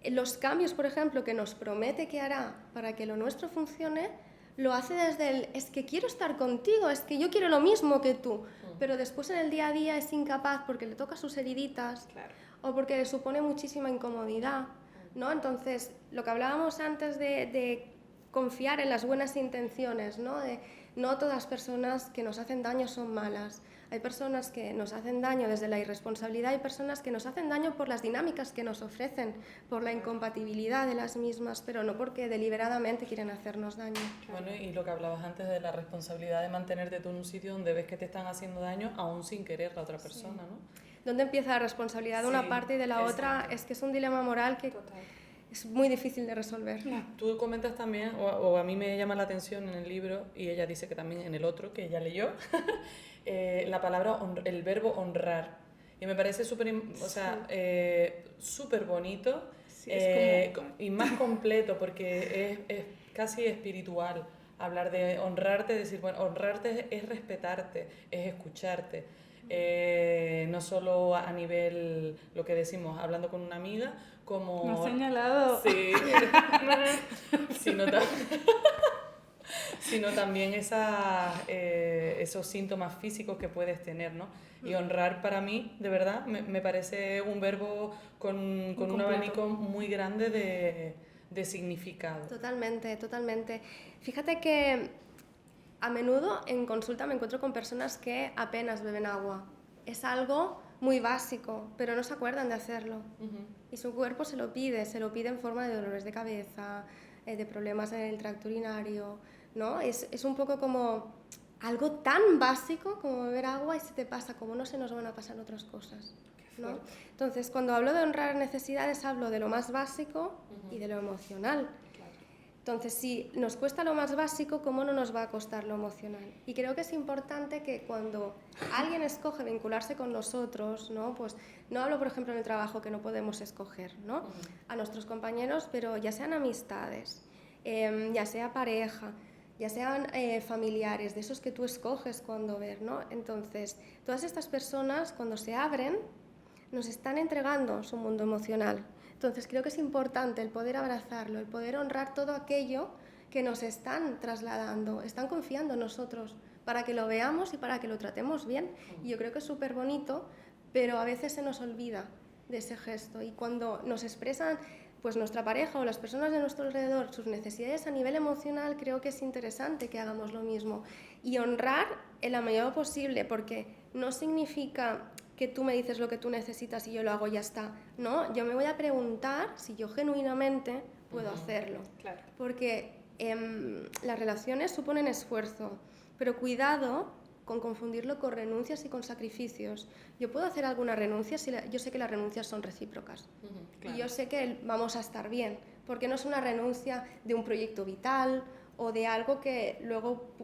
los cambios, por ejemplo, que nos promete que hará para que lo nuestro funcione, lo hace desde el, es que quiero estar contigo, es que yo quiero lo mismo que tú, pero después en el día a día es incapaz porque le toca sus heriditas, Claro. o porque le supone muchísima incomodidad, ¿no? Entonces, lo que hablábamos antes de confiar en las buenas intenciones, ¿no? No todas las personas que nos hacen daño son malas. Hay personas que nos hacen daño desde la irresponsabilidad, hay personas que nos hacen daño por las dinámicas que nos ofrecen, por la incompatibilidad de las mismas, pero no porque deliberadamente quieren hacernos daño. Bueno, y lo que hablabas antes de la responsabilidad de mantenerte tú en un sitio donde ves que te están haciendo daño aún sin querer la otra persona, ¿no? ¿Dónde empieza la responsabilidad de una parte y de la otra? Es que es un dilema moral que es muy difícil de resolver. Tú comentas también, o a mí me llama la atención en el libro, y ella dice que también en el otro, que ella leyó, la palabra, el verbo honrar. Y me parece súper bonito y más completo, porque es casi espiritual. Hablar de honrarte, decir, bueno, honrarte es respetarte, es escucharte. No solo a nivel, lo que decimos, hablando con una amiga, como... Me has señalado. Sí, sino también esos síntomas físicos que puedes tener, ¿no? Y honrar para mí, de verdad, me parece un verbo con un abanico muy grande de significado. Totalmente, totalmente. Fíjate que a menudo en consulta me encuentro con personas que apenas beben agua. Es algo muy básico, pero no se acuerdan de hacerlo. Y su cuerpo se lo pide en forma de dolores de cabeza, de problemas en el tracto urinario, ¿no? Es un poco como algo tan básico como beber agua y se te pasa, como no se nos van a pasar otras cosas, ¿no? Entonces, cuando hablo de honrar necesidades, hablo de lo más básico y de lo emocional. Entonces, si nos cuesta lo más básico, ¿cómo no nos va a costar lo emocional? Y creo que es importante que cuando alguien escoge vincularse con nosotros, ¿no? Pues no hablo, por ejemplo, en el trabajo que no podemos escoger, ¿no? A nuestros compañeros, pero ya sean amistades, ya sea pareja, ya sean familiares, de esos que tú escoges cuando ver, ¿no? Entonces, todas estas personas, cuando se abren, nos están entregando su mundo emocional. Entonces creo que es importante el poder abrazarlo, el poder honrar todo aquello que nos están trasladando, están confiando en nosotros para que lo veamos y para que lo tratemos bien. Y yo creo que es súper bonito, pero a veces se nos olvida de ese gesto. Y cuando nos expresan pues nuestra pareja o las personas de nuestro alrededor sus necesidades a nivel emocional, creo que es interesante que hagamos lo mismo. Y honrar en la medida posible, porque no significa que tú me dices lo que tú necesitas y yo lo hago y ya está. No, yo me voy a preguntar si yo genuinamente puedo hacerlo. Claro. Porque las relaciones suponen esfuerzo, pero cuidado con confundirlo con renuncias y con sacrificios. Yo puedo hacer alguna renuncia si yo sé que las renuncias son recíprocas. Claro. Y yo sé que vamos a estar bien, porque no es una renuncia de un proyecto vital o de algo que luego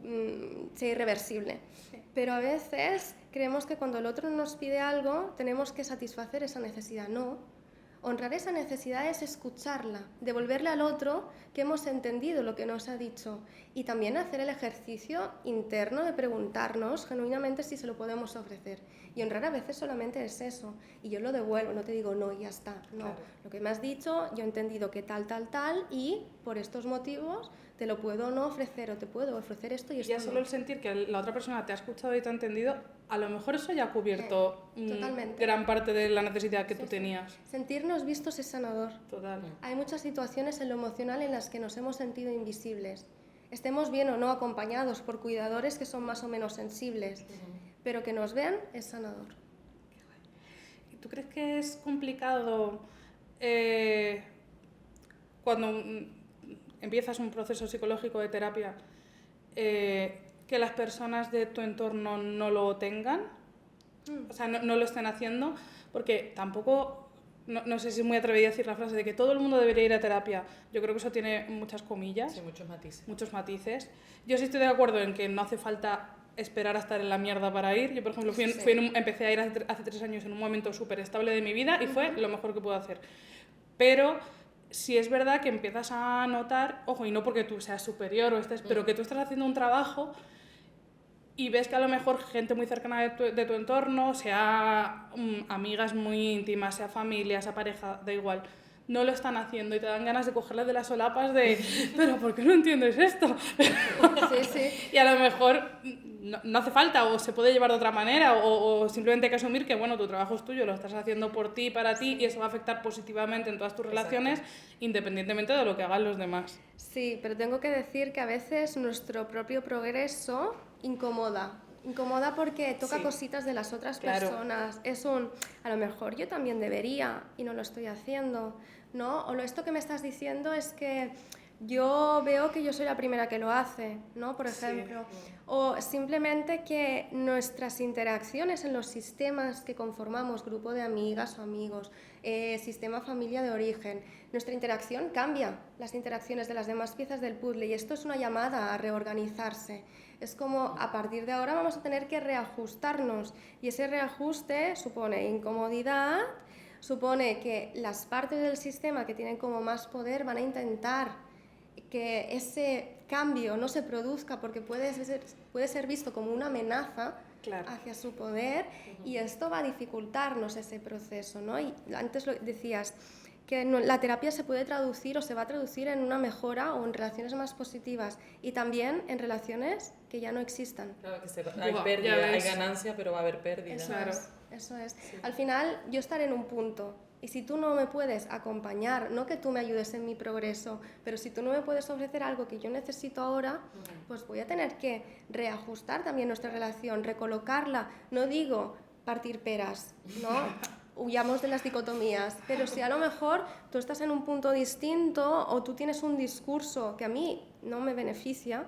sea irreversible. Sí. Pero a veces creemos que cuando el otro nos pide algo tenemos que satisfacer esa necesidad. No, honrar esa necesidad es escucharla, devolverle al otro que hemos entendido lo que nos ha dicho y también hacer el ejercicio interno de preguntarnos genuinamente si se lo podemos ofrecer. Y honrar a veces solamente es eso, y yo lo devuelvo, no te digo no y ya está, no. Claro. Lo que me has dicho, yo he entendido que tal y por estos motivos te lo puedo o no ofrecer, o te puedo ofrecer esto y esto ya no. Solo el sentir que la otra persona te ha escuchado y te ha entendido, a lo mejor eso ya ha cubierto gran parte de la necesidad que tú tenías. Sentirnos vistos es sanador. Total. Hay muchas situaciones en lo emocional en las que nos hemos sentido invisibles. Estemos bien o no acompañados por cuidadores que son más o menos sensibles, pero que nos vean es sanador. ¿Y tú crees que es complicado cuando empiezas un proceso psicológico de terapia que las personas de tu entorno no lo tengan? O sea, no lo estén haciendo, porque tampoco... No sé si es muy atrevida decir la frase de que todo el mundo debería ir a terapia. Yo creo que eso tiene muchas comillas. Sí, muchos matices. Muchos matices. Yo sí estoy de acuerdo en que no hace falta esperar a estar en la mierda para ir. Yo, por ejemplo, empecé a ir hace 3 años en un momento súper estable de mi vida y fue lo mejor que puedo hacer. pero sí es verdad que empiezas a notar, ojo, y no porque tú seas superior o estés, pero que tú estás haciendo un trabajo y ves que a lo mejor gente muy cercana de tu entorno, sea amigas muy íntimas, sea familia, sea pareja, da igual, no lo están haciendo y te dan ganas de cogerles de las solapas de ¿pero por qué no entiendes esto? Sí, sí. Y a lo mejor no hace falta o se puede llevar de otra manera o simplemente hay que asumir que bueno, tu trabajo es tuyo, lo estás haciendo por ti, para ti y eso va a afectar positivamente en todas tus relaciones independientemente de lo que hagan los demás. Sí, pero tengo que decir que a veces nuestro propio progreso incomoda. Incomoda porque toca cositas de las otras personas. Es a lo mejor yo también debería y no lo estoy haciendo, ¿no? O esto que me estás diciendo es que yo veo que yo soy la primera que lo hace, ¿no? Por ejemplo. Sí. O simplemente que nuestras interacciones en los sistemas que conformamos, grupo de amigas o amigos, sistema familia de origen, nuestra interacción cambia las interacciones de las demás piezas del puzzle y esto es una llamada a reorganizarse. Es como a partir de ahora vamos a tener que reajustarnos y ese reajuste supone incomodidad, supone que las partes del sistema que tienen como más poder van a intentar que ese cambio no se produzca porque puede ser visto como una amenaza hacia su poder y esto va a dificultarnos ese proceso, ¿no? Y antes lo decías, que la terapia se puede traducir o se va a traducir en una mejora o en relaciones más positivas y también en relaciones que ya no existan. Claro, que hay pérdida, hay ganancia, pero va a haber pérdida. Eso es. Sí. Al final, yo estaré en un punto y si tú no me puedes acompañar, no que tú me ayudes en mi progreso, pero si tú no me puedes ofrecer algo que yo necesito ahora, pues voy a tener que reajustar también nuestra relación, recolocarla. No digo partir peras, ¿no? Huyamos de las dicotomías, pero si a lo mejor tú estás en un punto distinto o tú tienes un discurso que a mí no me beneficia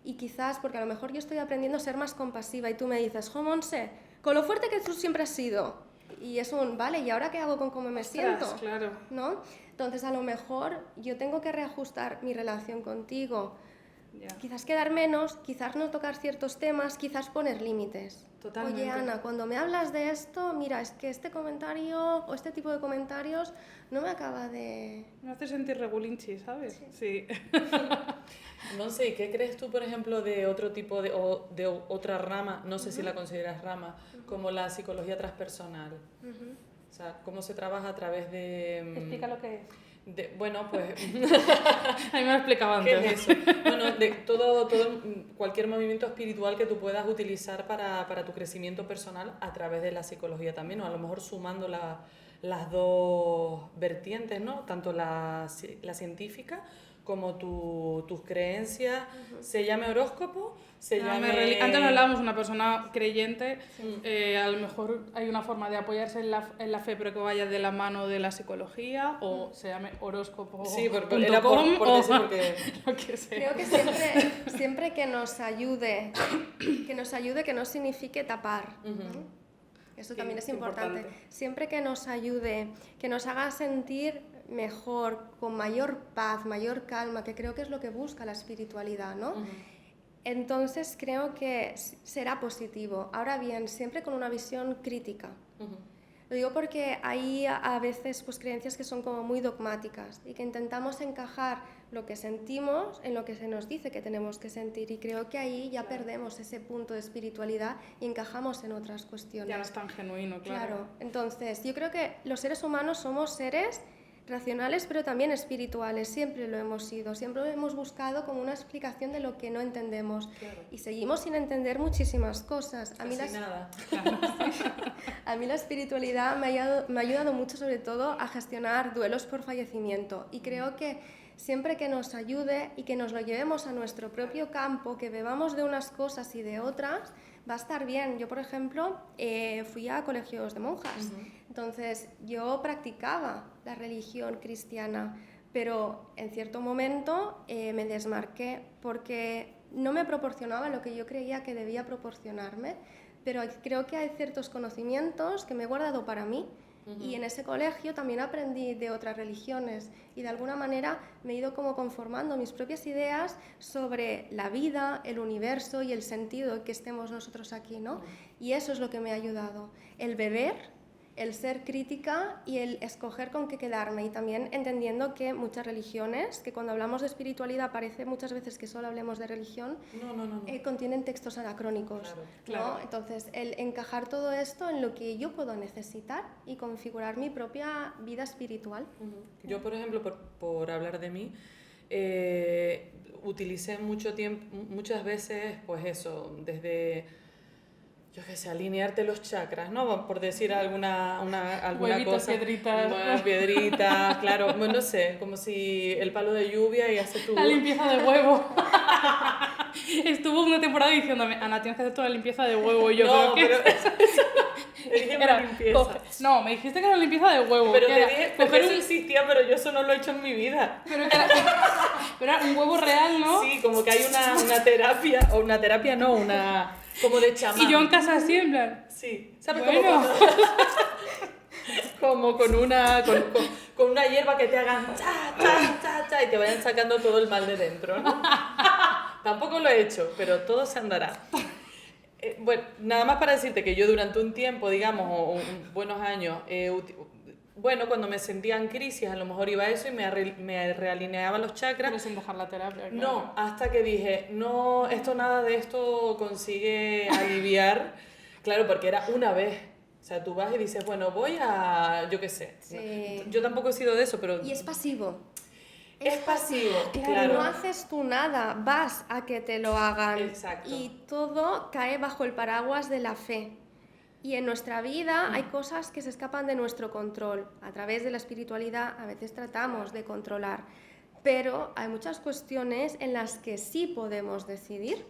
y quizás porque a lo mejor yo estoy aprendiendo a ser más compasiva y tú me dices, jo Montse, con lo fuerte que tú siempre has sido y es vale, ¿y ahora qué hago con cómo me siento? Claro. ¿No? Entonces a lo mejor yo tengo que reajustar mi relación contigo. Quizás quedar menos, quizás no tocar ciertos temas, quizás poner límites. Totalmente. Oye, Ana, cuando me hablas de esto, mira, es que este comentario o este tipo de comentarios no me acaba de... Me hace sentir regulinchi, ¿sabes? Sí. No sé, ¿qué crees tú, por ejemplo, de otro tipo de otra rama, no sé si la consideras rama, como la psicología transpersonal? O sea, ¿cómo se trabaja a través de... Explica lo que es. Bueno, pues... A mí me lo explicaba antes. ¿Qué es eso? Bueno, de cualquier movimiento espiritual que tú puedas utilizar para tu crecimiento personal a través de la psicología también, o a lo mejor sumando las dos vertientes, ¿no? Tanto la científica como tus creencias, se llame horóscopo, Antes no hablábamos de una persona creyente, a lo mejor hay una forma de apoyarse en la fe, pero que vaya de la mano de la psicología, o se llame horóscopo. Sí, era por decir porque... Lo que sea. Creo que siempre que nos ayude, que no signifique tapar. ¿no? Eso también es importante. Siempre que nos ayude, que nos haga sentir mejor, con mayor paz, mayor calma, que creo que es lo que busca la espiritualidad, ¿no? Entonces creo que será positivo. Ahora bien, siempre con una visión crítica. Lo digo porque hay a veces pues, creencias que son como muy dogmáticas y que intentamos encajar lo que sentimos en lo que se nos dice que tenemos que sentir y creo que ahí ya perdemos ese punto de espiritualidad y encajamos en otras cuestiones. Ya no es tan genuino, claro. Entonces yo creo que los seres humanos somos seres racionales pero también espirituales, siempre lo hemos sido, siempre hemos buscado como una explicación de lo que no entendemos y seguimos sin entender muchísimas cosas. A mí la espiritualidad me ha ayudado mucho sobre todo a gestionar duelos por fallecimiento y creo que siempre que nos ayude y que nos lo llevemos a nuestro propio campo, que bebamos de unas cosas y de otras, va a estar bien. Yo, por ejemplo, fui a colegios de monjas, entonces yo practicaba la religión cristiana, pero en cierto momento me desmarqué porque no me proporcionaba lo que yo creía que debía proporcionarme, pero creo que hay ciertos conocimientos que me he guardado para mí. Y en ese colegio también aprendí de otras religiones y de alguna manera me he ido como conformando mis propias ideas sobre la vida, el universo y el sentido que estemos nosotros aquí, ¿no? Y eso es lo que me ha ayudado, el beber el ser crítica y el escoger con qué quedarme, y también entendiendo que muchas religiones, que cuando hablamos de espiritualidad parece muchas veces que solo hablemos de religión, No. contienen textos anacrónicos, Claro. ¿no? Entonces, el encajar todo esto en lo que yo puedo necesitar y configurar mi propia vida espiritual. Yo, por ejemplo, por hablar de mí, utilicé mucho tiempo, muchas veces, pues eso, desde, yo qué sé, alinearte los chakras, ¿no? Por decir alguna Huevitos, cosa. piedritas. Bueno, piedritas, claro, bueno, no sé, como si el palo de lluvia y hace tu... La limpieza de huevo. Estuvo una temporada diciéndome, Ana, tienes que hacer toda la limpieza de huevo. Y yo, No, ¿pero pero... qué? Te dije Era, una limpieza. no, me dijiste que era la limpieza de huevo. Pero que te era dije, coger porque eso un- existía, pero yo eso no lo he hecho en mi vida. pero era un huevo real, ¿no? Sí, como que hay una terapia, o una terapia no, una... como de chamán. Y yo en casa así, en plan... Sí, ¿sabes? Bueno. Como con una hierba que te hagan cha, y te vayan sacando todo el mal de dentro, ¿no? Tampoco lo he hecho, pero todo se andará. Bueno, nada más para decirte que yo durante un tiempo, digamos, o buenos años, bueno, cuando me sentía en crisis, a lo mejor iba a eso y me realineaba los chakras. Pero sin dejar la terapia. Claro. No, hasta que dije, no, nada de esto consigue aliviar. Claro, porque era una vez. O sea, tú vas y dices, bueno, voy a, yo qué sé. Sí. Yo tampoco he sido de eso, pero... Y es pasivo. Es pasivo, Claro, no haces tú nada, vas a que te lo hagan. Exacto. Y todo cae bajo el paraguas de la fe. Y en nuestra vida hay cosas que se escapan de nuestro control. A través de la espiritualidad a veces tratamos de controlar, pero hay muchas cuestiones en las que sí podemos decidir.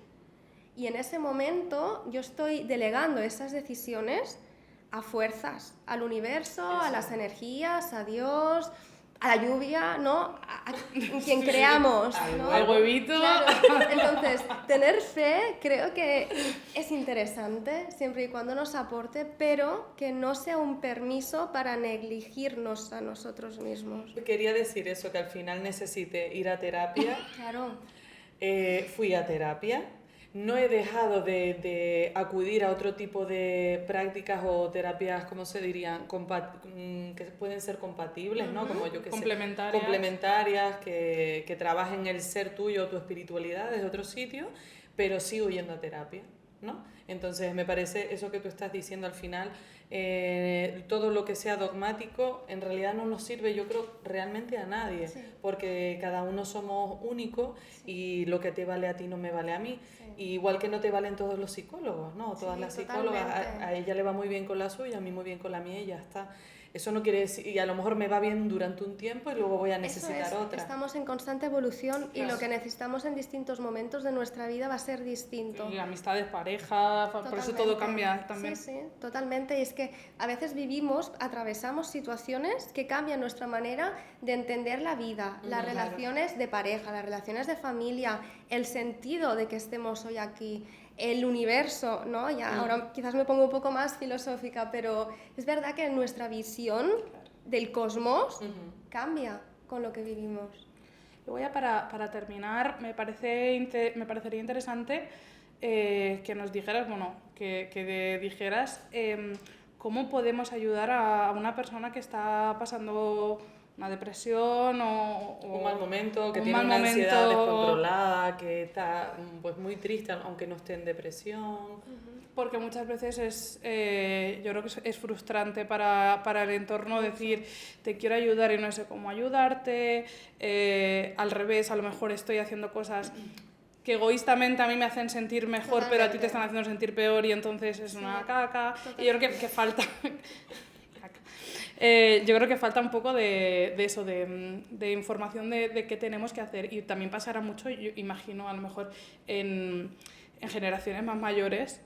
Y en ese momento yo estoy delegando esas decisiones a fuerzas, al universo, a las energías, a Dios, a la lluvia, ¿no? A quien creamos, ¿no? Al huevito. Claro. Entonces, tener fe creo que es interesante, siempre y cuando nos aporte, pero que no sea un permiso para negligirnos a nosotros mismos. Quería decir eso, que al final necesité ir a terapia. Claro. Fui a terapia. No he dejado de acudir a otro tipo de prácticas o terapias, ¿cómo se dirían? Que pueden ser compatibles, ¿no? Como yo que sé, Complementarias. complementarias, que trabajen el ser tuyo, tu espiritualidad desde otro sitio, pero sigo yendo a terapia, ¿no? Entonces me parece eso que tú estás diciendo al final, todo lo que sea dogmático en realidad no nos sirve, yo creo, realmente a nadie, Sí. porque cada uno somos únicos y lo que te vale a ti no me vale a mí. Y igual que no te valen todos los psicólogos, ¿no? Todas Sí, las psicólogas, totalmente. a ella le va muy bien con la suya, a mí muy bien con la mía y ya está. Eso no quiere decir, y a lo mejor me va bien durante un tiempo y luego voy a necesitar Eso es, otra. estamos en constante evolución y Claro. lo que necesitamos en distintos momentos de nuestra vida va a ser distinto. Y amistades, pareja, por eso todo Totalmente. cambia también. Sí, sí, totalmente. Y es que a veces atravesamos situaciones que cambian nuestra manera de entender la vida, las relaciones de pareja, las relaciones de familia, el sentido de que estemos hoy aquí, el universo, ¿no? Ya, ahora quizás me pongo un poco más filosófica, pero es verdad que nuestra visión del cosmos cambia con lo que vivimos. Luego ya para terminar, me parecería interesante que nos dijeras, bueno, que dijeras cómo podemos ayudar a una persona que está pasando una depresión o Un mal momento, que un tiene mal una ansiedad momento. descontrolada, que está pues muy triste, aunque no esté en depresión. Porque muchas veces yo creo que es frustrante para el entorno decir, te quiero ayudar y no sé cómo ayudarte, al revés, a lo mejor estoy haciendo cosas que egoístamente a mí me hacen sentir mejor, pero a ti te están haciendo sentir peor y entonces es una caca. Y yo creo que falta... yo creo que falta un poco de eso, de información de qué tenemos que hacer. Y también pasará mucho, yo imagino, a lo mejor en generaciones más mayores,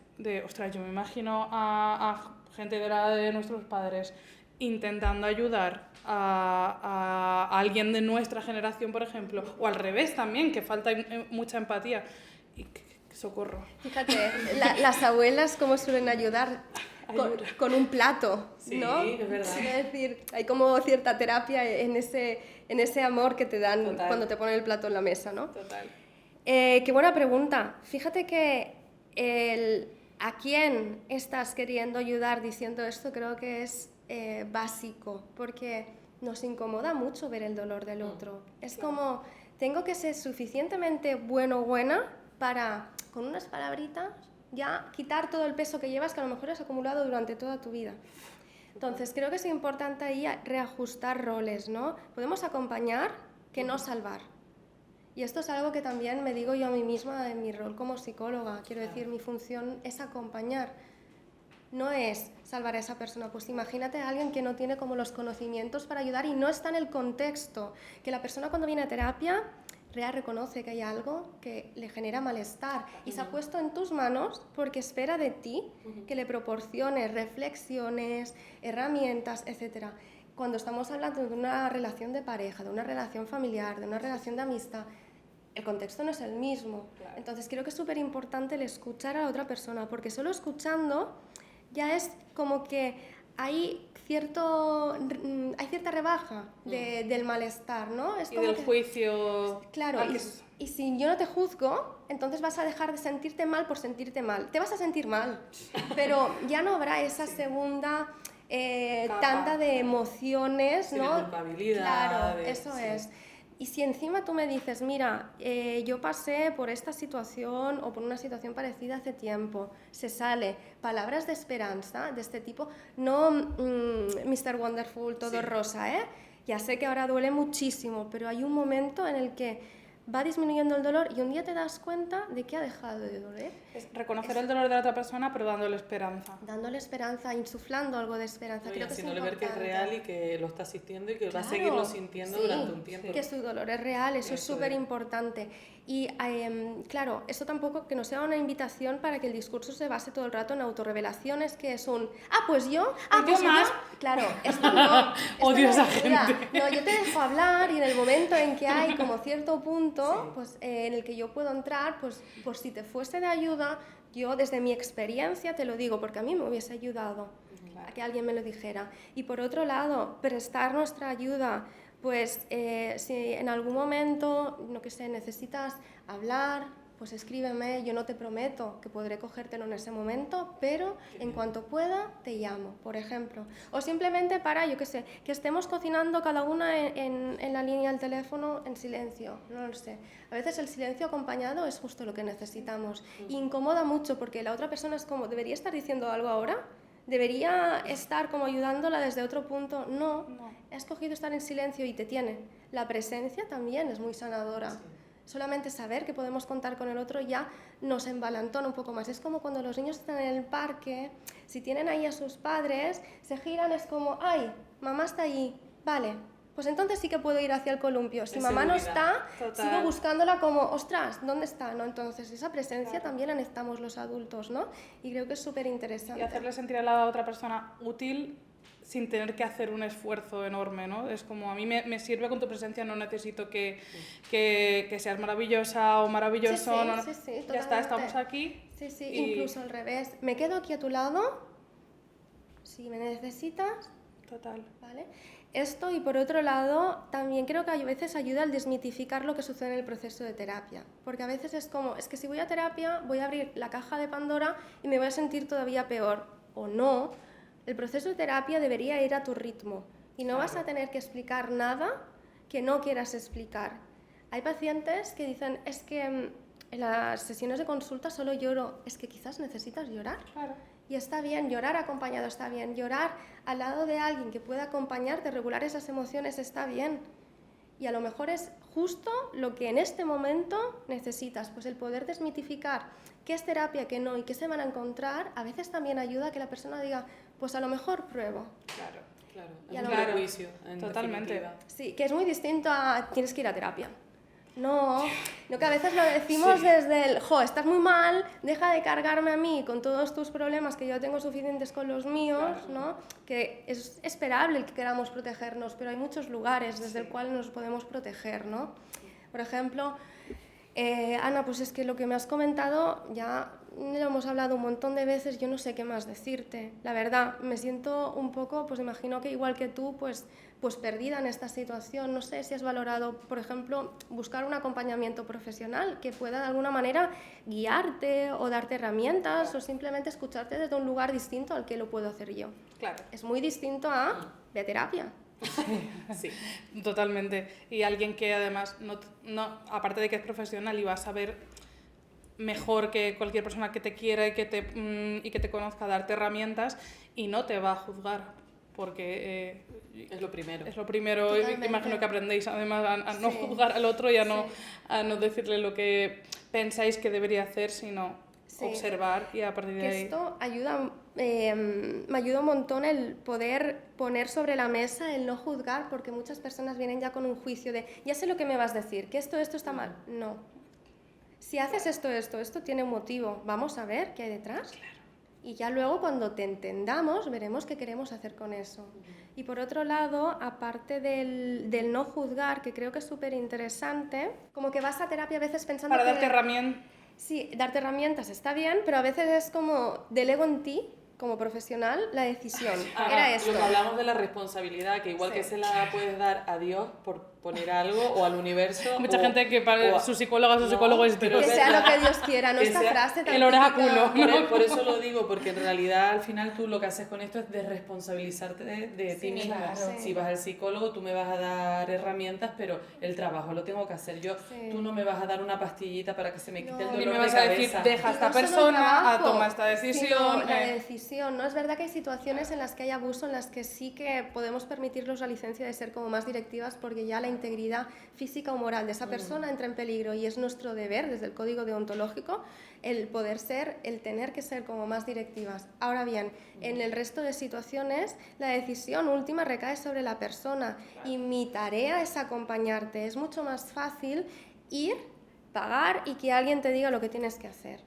ostras, yo me imagino a gente de la edad de nuestros padres intentando ayudar a alguien de nuestra generación, por ejemplo, o al revés también, que falta mucha empatía. Y socorro. Fíjate, las abuelas cómo suelen ayudar con un plato, Sí, ¿no? es verdad. Es decir, hay como cierta terapia en ese amor que te dan Total. cuando te ponen el plato en la mesa, ¿no? Total. Qué buena pregunta. Fíjate que ¿a quién estás queriendo ayudar diciendo esto? Creo que es básico, porque nos incomoda mucho ver el dolor del otro. Es como, tengo que ser suficientemente bueno o buena para, con unas palabritas, ya quitar todo el peso que llevas, que a lo mejor has acumulado durante toda tu vida. Entonces, creo que es importante ahí reajustar roles, ¿no? Podemos acompañar, que no salvar. Y esto es algo que también me digo yo a mí misma en mi rol como psicóloga. Quiero decir, mi función es acompañar. No es salvar a esa persona. Pues imagínate a alguien que no tiene como los conocimientos para ayudar y no está en el contexto. Que la persona cuando viene a terapia reconoce que hay algo que le genera malestar y se ha puesto en tus manos porque espera de ti que le proporciones reflexiones, herramientas, etc. Cuando estamos hablando de una relación de pareja, de una relación familiar, de una relación de amistad, el contexto no es el mismo. Entonces creo que es súper importante el escuchar a la otra persona, porque solo escuchando ya es como que hay cierta rebaja del malestar, ¿no? Es y como del juicio. Claro, y si yo no te juzgo, entonces vas a dejar de sentirte mal por sentirte mal. Te vas a sentir mal, pero ya no habrá esa segunda tanda de emociones, ¿no? De culpabilidad. Claro, eso es. Y si encima tú me dices, mira, yo pasé por esta situación o por una situación parecida hace tiempo, se sale, palabras de esperanza de este tipo, no Mr. Wonderful, todo rosa, ¿eh? Ya sé que ahora duele muchísimo, pero hay un momento en el que va disminuyendo el dolor y un día te das cuenta de que ha dejado de doler. Es reconocer el dolor de la otra persona, pero dándole esperanza. Dándole esperanza, insuflando algo de esperanza. Y haciéndole ver que es real y que lo está sintiendo y que va a seguirlo sintiendo durante un tiempo. Que su dolor es real, eso es súper importante. Y claro, eso tampoco que no sea una invitación para que el discurso se base todo el rato en autorrevelaciones, que es un, pues yo más. Claro, esto no. Odio a esa gente. No, yo te dejo hablar y en el momento en que hay como cierto punto pues, en el que yo puedo entrar, pues por si te fuese de ayuda, yo desde mi experiencia te lo digo, porque a mí me hubiese ayudado a que alguien me lo dijera. Y por otro lado, prestar nuestra ayuda. Pues si en algún momento, no que sé, necesitas hablar, pues escríbeme, yo no te prometo que podré cogértelo en ese momento, pero en cuanto pueda te llamo, por ejemplo. O simplemente para, yo que sé, que estemos cocinando cada una en la línea del teléfono en silencio, no lo sé. A veces el silencio acompañado es justo lo que necesitamos. Y incomoda mucho porque la otra persona es como, ¿debería estar diciendo algo ahora? ¿Debería estar como ayudándola desde otro punto? No, he escogido estar en silencio y te tiene. La presencia también es muy sanadora. Sí. Solamente saber que podemos contar con el otro ya nos embalantona un poco más. Es como cuando los niños están en el parque, si tienen ahí a sus padres, se giran, es como, ¡ay, mamá está allí! Vale, pues entonces sí que puedo ir hacia el columpio. Si mamá no está, sigo buscándola como, ostras, ¿dónde está? ¿No? Entonces esa presencia también la necesitamos los adultos, ¿no? Y creo que es súper interesante. Y hacerle sentir a la otra persona útil sin tener que hacer un esfuerzo enorme, ¿no? Es como, a mí me sirve con tu presencia, no necesito que seas maravillosa o maravilloso. Sí, ya está, estamos aquí. Sí, incluso al revés. Me quedo aquí a tu lado, si me necesitas. Total. ¿Vale? Esto, y por otro lado, también creo que a veces ayuda al desmitificar lo que sucede en el proceso de terapia. Porque a veces es como, es que si voy a terapia, voy a abrir la caja de Pandora y me voy a sentir todavía peor. O no, el proceso de terapia debería ir a tu ritmo. Y no vas a tener que explicar nada que no quieras explicar. Hay pacientes que dicen, es que en las sesiones de consulta solo lloro. Es que quizás necesitas llorar. Claro. Y está bien, llorar acompañado está bien, llorar al lado de alguien que pueda acompañarte, regular esas emociones está bien. Y a lo mejor es justo lo que en este momento necesitas, pues el poder desmitificar qué es terapia, qué no y qué se van a encontrar, a veces también ayuda a que la persona diga, pues a lo mejor pruebo. Claro, y es un prejuicio. Totalmente. Definitiva. Sí, que es muy distinto a tienes que ir a terapia. No, que a veces lo decimos desde el, estás muy mal, deja de cargarme a mí con todos tus problemas que yo tengo suficientes con los míos, ¿no? Que es esperable el que queramos protegernos, pero hay muchos lugares desde el cual nos podemos proteger, ¿no? Por ejemplo, Ana, pues es que lo que me has comentado ya lo hemos hablado un montón de veces, yo no sé qué más decirte. La verdad, me siento un poco, pues imagino que igual que tú, pues perdida en esta situación. No sé si has valorado, por ejemplo, buscar un acompañamiento profesional que pueda de alguna manera guiarte o darte herramientas o simplemente escucharte desde un lugar distinto al que lo puedo hacer yo. Claro. Es muy distinto a de terapia. Sí, totalmente. Y alguien que además, aparte de que es profesional y va a saber mejor que cualquier persona que te quiera y que te conozca, darte herramientas y no te va a juzgar, porque es lo primero. Es lo primero. Totalmente. Imagino que aprendéis además a no Sí. juzgar al otro y a no Sí. decirle lo que pensáis que debería hacer, sino Sí. observar y a partir de Que ahí... esto ayuda, me ayuda un montón el poder poner sobre la mesa el no juzgar, porque muchas personas vienen ya con un juicio de ya sé lo que me vas a decir, que esto está mal. No. Si haces esto tiene un motivo. Vamos a ver qué hay detrás. Claro. Y ya luego cuando te entendamos veremos qué queremos hacer con eso. Y por otro lado, aparte del no juzgar, que creo que es súper interesante, como que vas a terapia a veces pensando Para que... darte herramientas. Sí, darte herramientas está bien, pero a veces es como delego en ti, como profesional, la decisión. Era esto. Lo que hablamos de la responsabilidad, que igual Sí. que se la puedes dar a Dios por poner algo o al universo. Mucha o- gente que para o a- su psicólogo No, es pero Que Dios. sea lo que Dios quiera, no Que esta sea frase tan el oráculo. típica. Por eso lo digo, porque en realidad al final tú lo que haces con esto es desresponsabilizarte de ti mismo. claro. Si vas al psicólogo, tú me vas a dar herramientas, pero el trabajo lo tengo que hacer yo. Sí. Tú no me vas a dar una pastillita para que se me quite No. el Ni dolor me vas de a decir, cabeza. deja a Y esta no solo el persona, trabajo, toma esta decisión. sino la decisión, ¿no? Es verdad que hay situaciones en las que hay abuso, en las que sí que podemos permitirnos la licencia de ser como más directivas porque ya la integridad física o moral de esa persona entra en peligro y es nuestro deber desde el código deontológico el poder ser, el tener que ser como más directivas. Ahora bien, en el resto de situaciones la decisión última recae sobre la persona y mi tarea es acompañarte. Es mucho más fácil ir, pagar y que alguien te diga lo que tienes que hacer.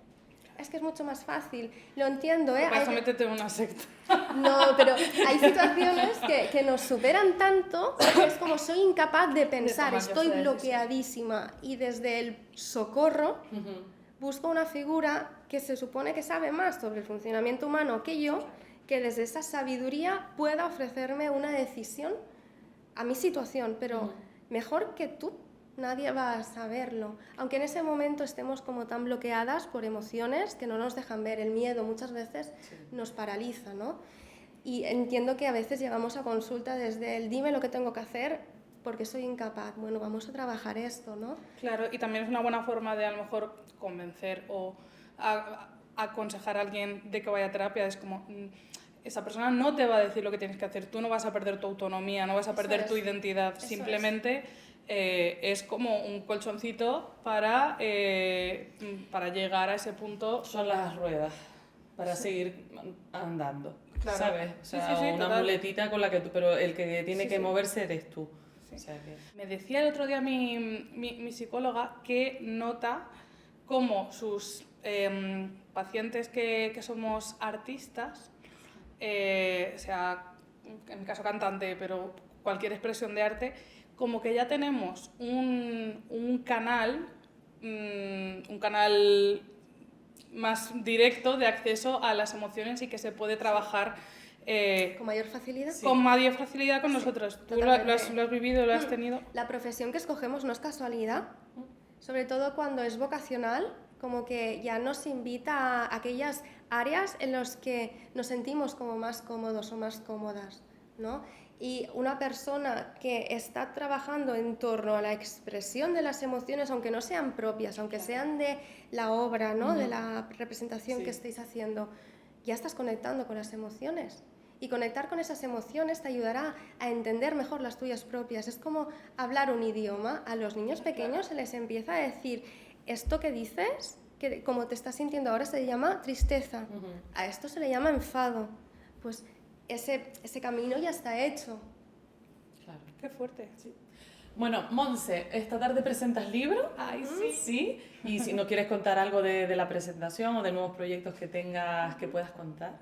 Es que es mucho más fácil. Lo entiendo, ¿eh? Vas a Hay- meterte en una secta. No, pero hay situaciones que nos superan tanto que es como soy incapaz de pensar, tomar yo estoy esa decisión. bloqueadísima y desde el socorro Ujú. busco una figura que se supone que sabe más sobre el funcionamiento humano que yo, que desde esa sabiduría pueda ofrecerme una decisión a mi situación, pero mejor que tú. Nadie va a saberlo, aunque en ese momento estemos como tan bloqueadas por emociones que no nos dejan ver. El miedo muchas veces nos paraliza, ¿no? Y entiendo que a veces llegamos a consulta desde el dime lo que tengo que hacer porque soy incapaz. Bueno, vamos a trabajar esto, ¿no? Claro, y también es una buena forma de a lo mejor convencer o aconsejar a alguien de que vaya a terapia. Es como, esa persona no te va a decir lo que tienes que hacer, tú no vas a perder tu autonomía, no vas a Eso perder tu es. identidad, Eso simplemente es como un colchoncito para llegar a ese punto. Son las ruedas para seguir andando, Claro. ¿sabes? O sea, Sí, una total. muletita con la que tú, pero el que tiene que moverse eres tú. Sí. O sea que... Me decía el otro día mi psicóloga que nota cómo sus pacientes que somos artistas, sea en mi caso cantante, pero cualquier expresión de arte, como que ya tenemos un canal más directo de acceso a las emociones y que se puede trabajar Con mayor facilidad. con mayor facilidad con nosotros. ¿Tú lo has totalmente. vivido, lo has tenido? La profesión que escogemos no es casualidad, sobre todo cuando es vocacional, como que ya nos invita a aquellas áreas en las que nos sentimos como más cómodos o más cómodas, ¿no? Y una persona que está trabajando en torno a la expresión de las emociones, aunque no sean propias, aunque sean de la obra, ¿no? De la representación que estéis haciendo, ya estás conectando con las emociones. Y conectar con esas emociones te ayudará a entender mejor las tuyas propias. Es como hablar un idioma. A los niños pequeños se les empieza a decir, esto que dices, que como te estás sintiendo ahora se llama tristeza. A esto se le llama enfado. Pues ese camino ya está hecho. Claro. Qué fuerte. Bueno, Monse, esta tarde presentas libro. Ay, sí. Sí. Y si no quieres contar algo de la presentación o de nuevos proyectos que tengas que puedas contar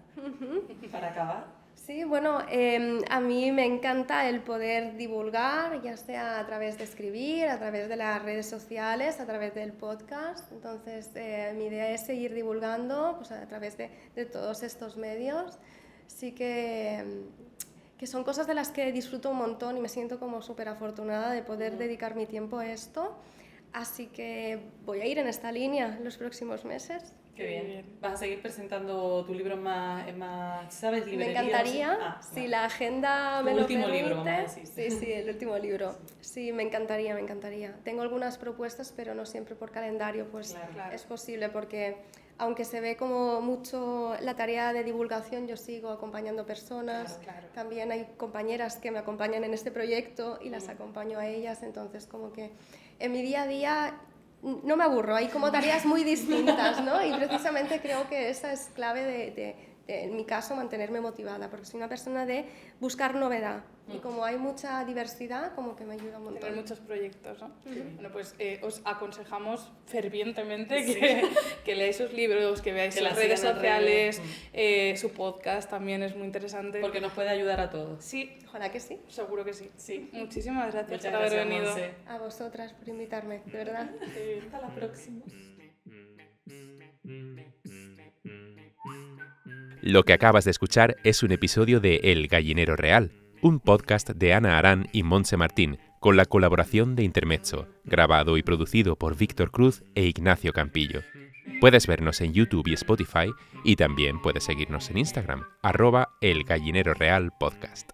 para acabar. Sí, bueno, a mí me encanta el poder divulgar, ya sea a través de escribir, a través de las redes sociales, a través del podcast. Entonces, mi idea es seguir divulgando pues, a través de todos estos medios. Sí que son cosas de las que disfruto un montón y me siento como súper afortunada de poder dedicar mi tiempo a esto. Así que voy a ir en esta línea los próximos meses. Qué bien. ¿Vas a seguir presentando tu libro en más ¿sabes? Me encantaría, si la agenda me lo permite. Tu último libro, vamos a decir. Sí, el último libro. Sí, me encantaría. Tengo algunas propuestas, pero no siempre por calendario pues Claro. es posible, porque aunque se ve como mucho la tarea de divulgación, yo sigo acompañando personas. Claro. También hay compañeras que me acompañan en este proyecto y las acompaño a ellas, entonces como que en mi día a día no me aburro, hay como tareas muy distintas, ¿no? Y precisamente creo que esa es clave de en mi caso, mantenerme motivada, porque soy una persona de buscar novedad. Y como hay mucha diversidad, como que me ayuda un montón. Tener muchos proyectos, ¿no? Sí. Bueno, pues os aconsejamos fervientemente que leáis sus libros, que veáis sus redes sociales, su podcast también es muy interesante. Porque nos puede ayudar a todos. Sí, Ojalá que sí. seguro que sí. Sí. Muchísimas gracias Muchas por haber gracias, venido. Monse. A vosotras por invitarme, de verdad. Hasta la próxima. Lo que acabas de escuchar es un episodio de El Gallinero Real, un podcast de Ana Arán y Montse Martín, con la colaboración de Intermezzo, grabado y producido por Víctor Cruz e Ignacio Campillo. Puedes vernos en YouTube y Spotify y también puedes seguirnos en Instagram, @elgallinerorealpodcast.